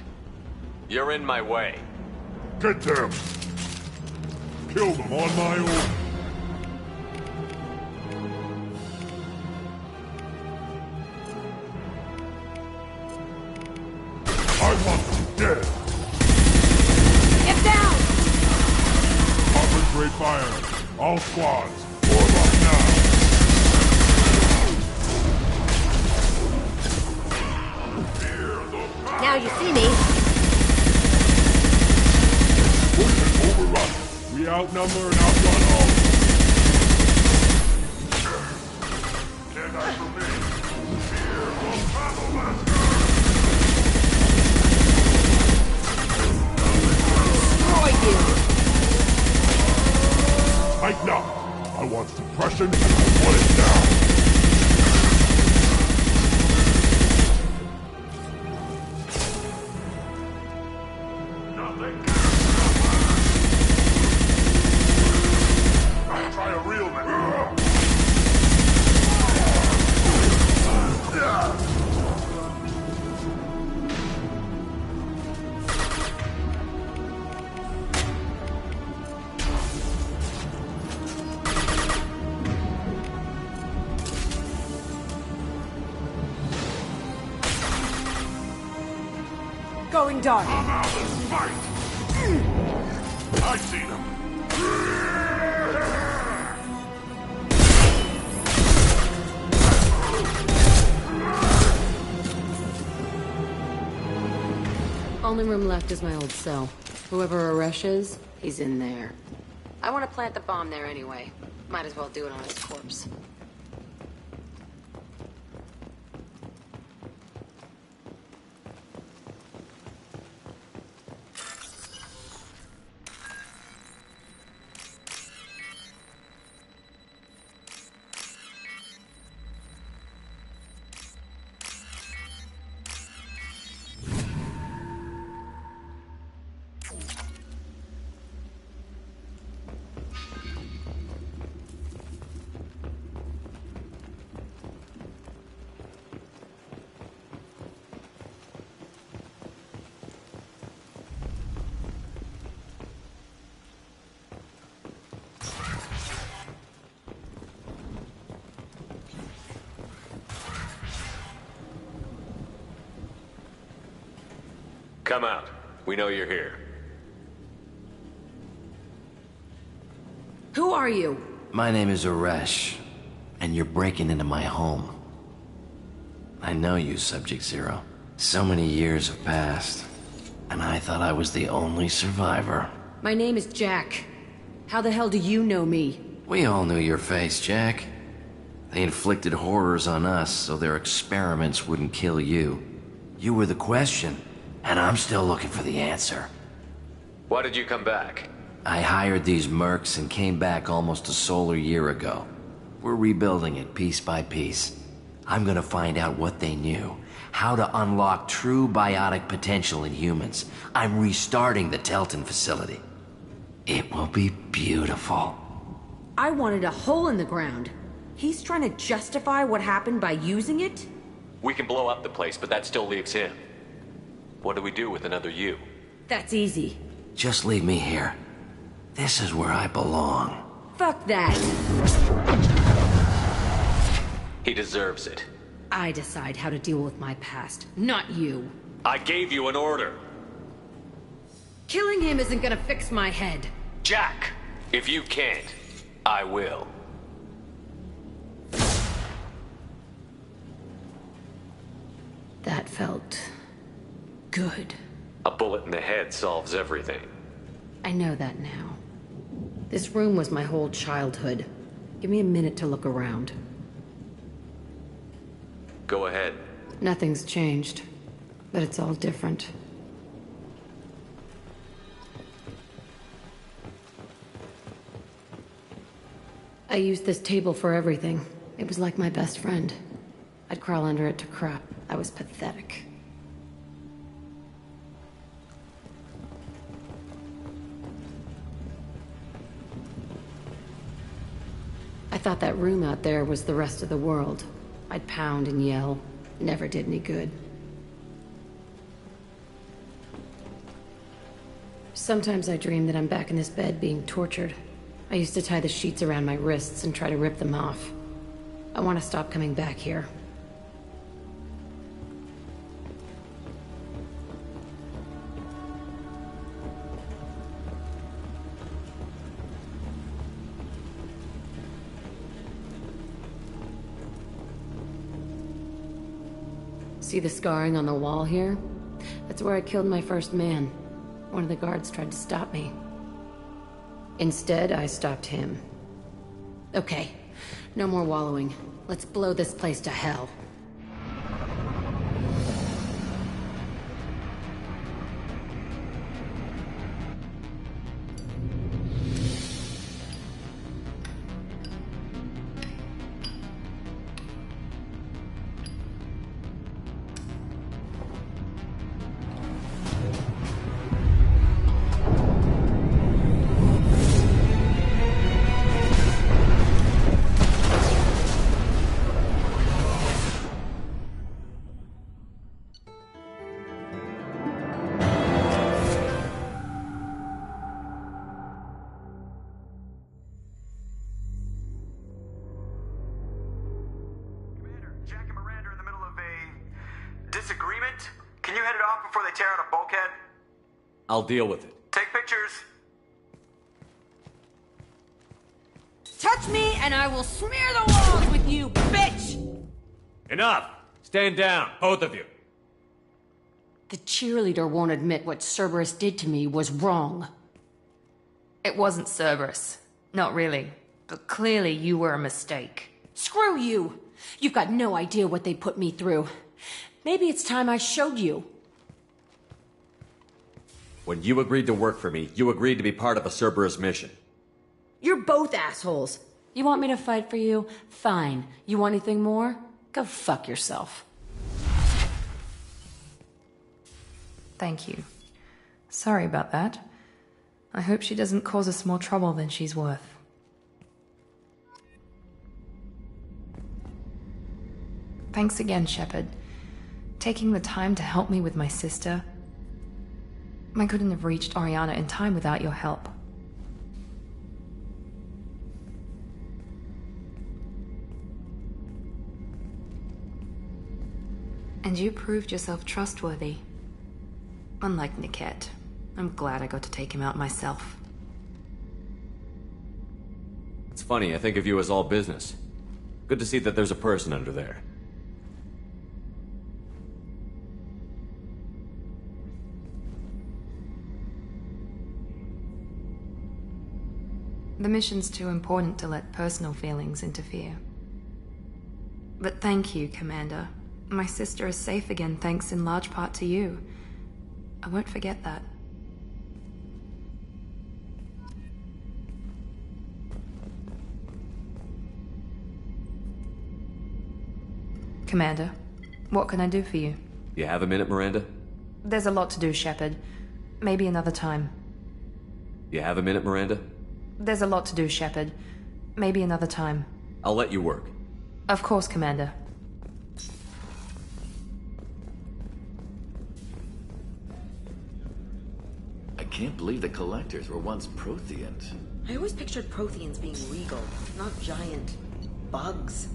You're in my way. Get them! Kill them on my own! I want them dead! Get down! Concentrate fire! All squads, form up now! Now you see me. Push and overrun. We outnumber and outrun all. Dead for me. Fear will travel master. Destroy you! Tighten up. I want suppression and I want it now. Try a real man. Going dark. Come out and fight! I see them. Only room left is my old cell. Whoever Aresh is, he's in there. I want to plant the bomb there anyway. Might as well do it on his corpse. Come out. We know you're here. Who are you? My name is Aresh, and you're breaking into my home. I know you, Subject Zero. So many years have passed, and I thought I was the only survivor. My name is Jack. How the hell do you know me? We all knew your face, Jack. They inflicted horrors on us so their experiments wouldn't kill you. You were the question, and I'm still looking for the answer. Why did you come back? I hired these mercs and came back almost a solar year ago. We're rebuilding it piece by piece. I'm gonna find out what they knew, how to unlock true biotic potential in humans. I'm restarting the Telton facility. It will be beautiful. I wanted a hole in the ground. He's trying to justify what happened by using it? We can blow up the place, but that still leaves him. What do we do with another you? That's easy. Just leave me here. This is where I belong. Fuck that. He deserves it. I decide how to deal with my past, not you. I gave you an order. Killing him isn't gonna fix my head. Jack, if you can't, I will. That felt good. A bullet in the head solves everything. I know that now. This room was my whole childhood. Give me a minute to look around. Go ahead. Nothing's changed, but it's all different. I used this table for everything. It was like my best friend. I'd crawl under it to crap. I was pathetic. I thought that room out there was the rest of the world. I'd pound and yell. Never did any good. Sometimes I dream that I'm back in this bed being tortured. I used to tie the sheets around my wrists and try to rip them off. I want to stop coming back here. See the scarring on the wall here? That's where I killed my first man. One of the guards tried to stop me. Instead, I stopped him. Okay, no more wallowing. Let's blow this place to hell. Disagreement? Can you head it off before they tear out a bulkhead? I'll deal with it. Take pictures. Touch me and I will smear the walls with you, bitch! Enough! Stand down, both of you. The cheerleader won't admit what Cerberus did to me was wrong. It wasn't Cerberus. Not really. But clearly you were a mistake. Screw you! You've got no idea what they put me through. Maybe it's time I showed you. When you agreed to work for me, you agreed to be part of a Cerberus mission. You're both assholes. You want me to fight for you? Fine. You want anything more? Go fuck yourself. Thank you. Sorry about that. I hope she doesn't cause us more trouble than she's worth. Thanks again, Shepard. Taking the time to help me with my sister. I couldn't have reached Oriana in time without your help. And you proved yourself trustworthy. Unlike Niket, I'm glad I got to take him out myself. It's funny, I think of you as all business. Good to see that there's a person under there. The mission's too important to let personal feelings interfere. But thank you, Commander. My sister is safe again thanks in large part to you. I won't forget that. Commander, what can I do for you? You have a minute, Miranda? There's a lot to do, Shepard. Maybe another time. You have a minute, Miranda? There's a lot to do, Shepard. Maybe another time. I'll let you work. Of course, Commander. I can't believe the Collectors were once Protheans. I always pictured Protheans being regal, not giant bugs.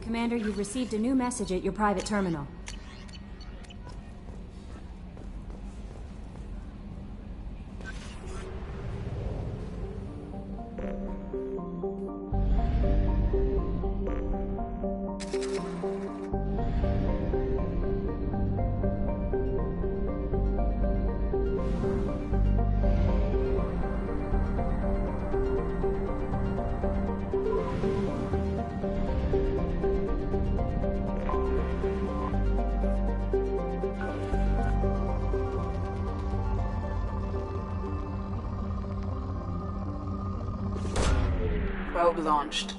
Commander, you've received a new message at your private terminal. Probe launched.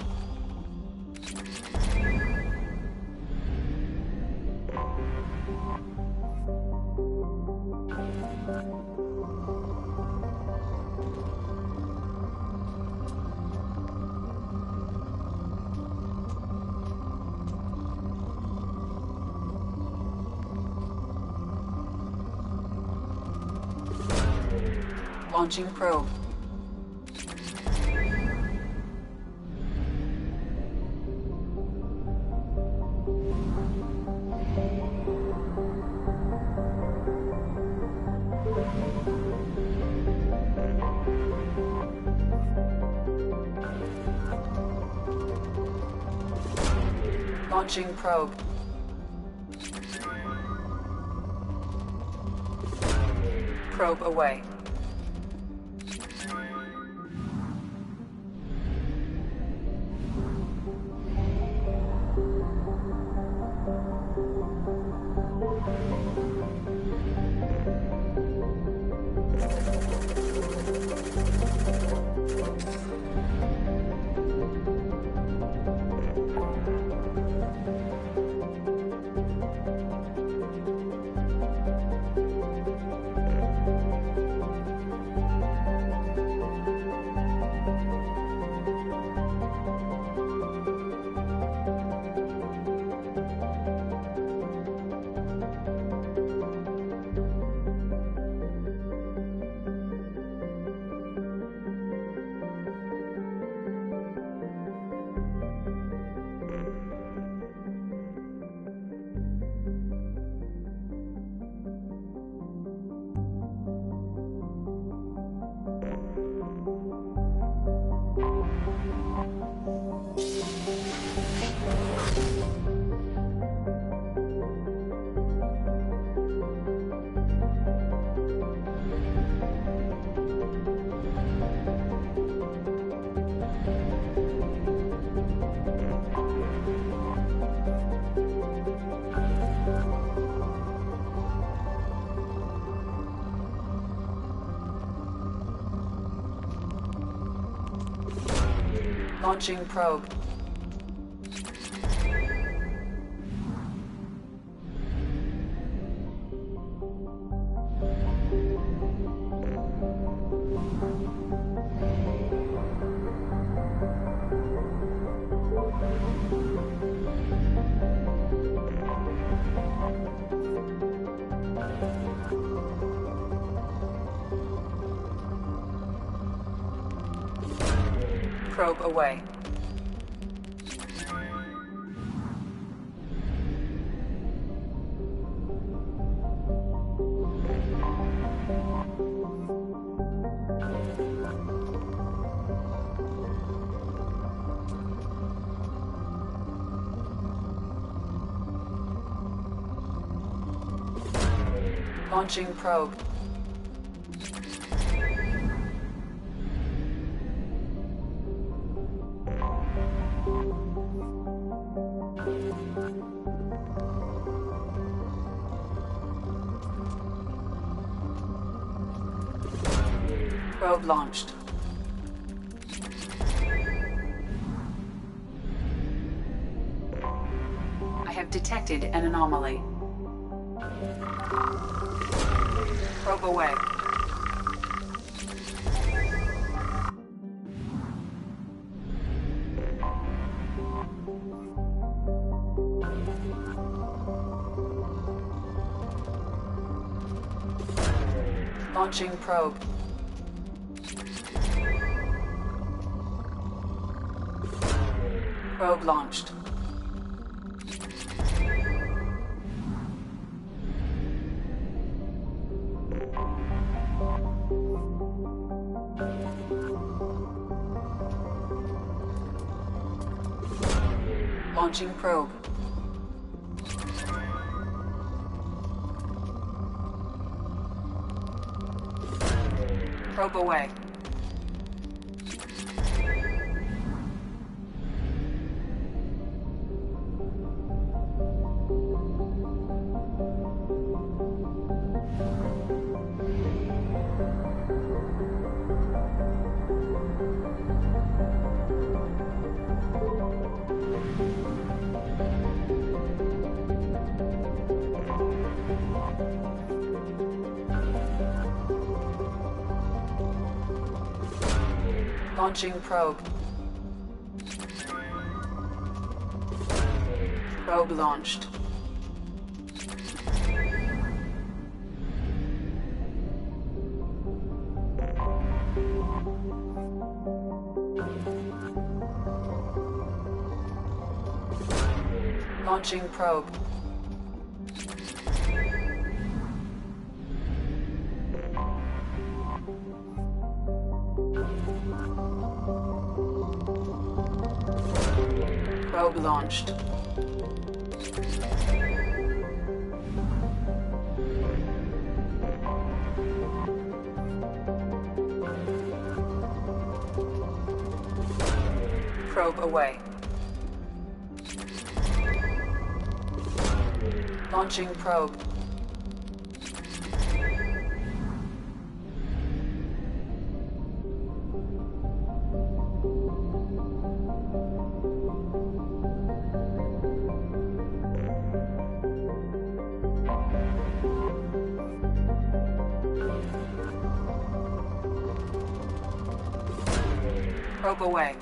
Launching probe. Launching probe. Probe away. Launching probe. Probe away. Launching probe. Probe launched. I have detected an anomaly. Probe away. Launching probe. Probe launched. Launching probe. Probe away. Launching probe. Probe launched. Launching probe. Probe launched. Probe away. Launching probe. Probe away.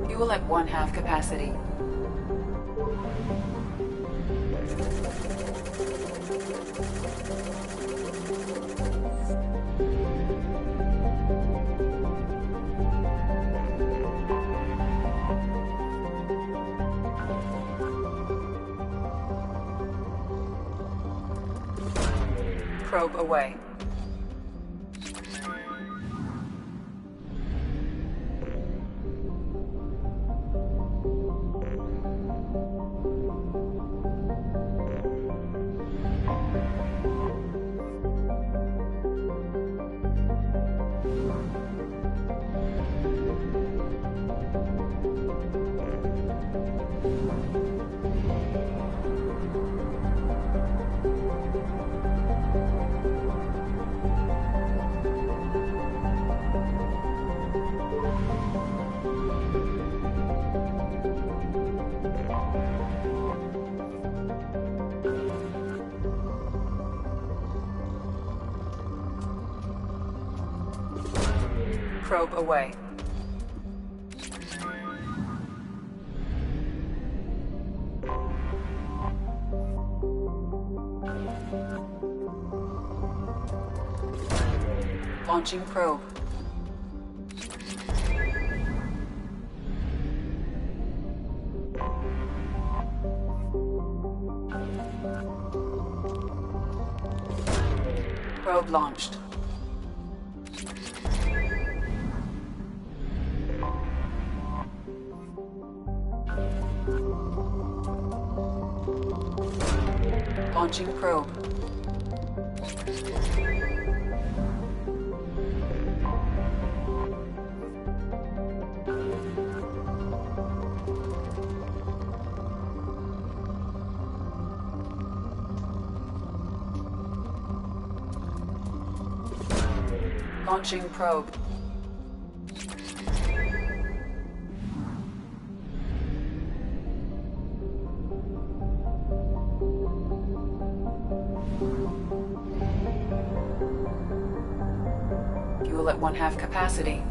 Fuel at 1/2 capacity. Probe away. Probe away. Launching probe. Probe launched. Launching probe. Launching probe. Fuel at 1/2 capacity.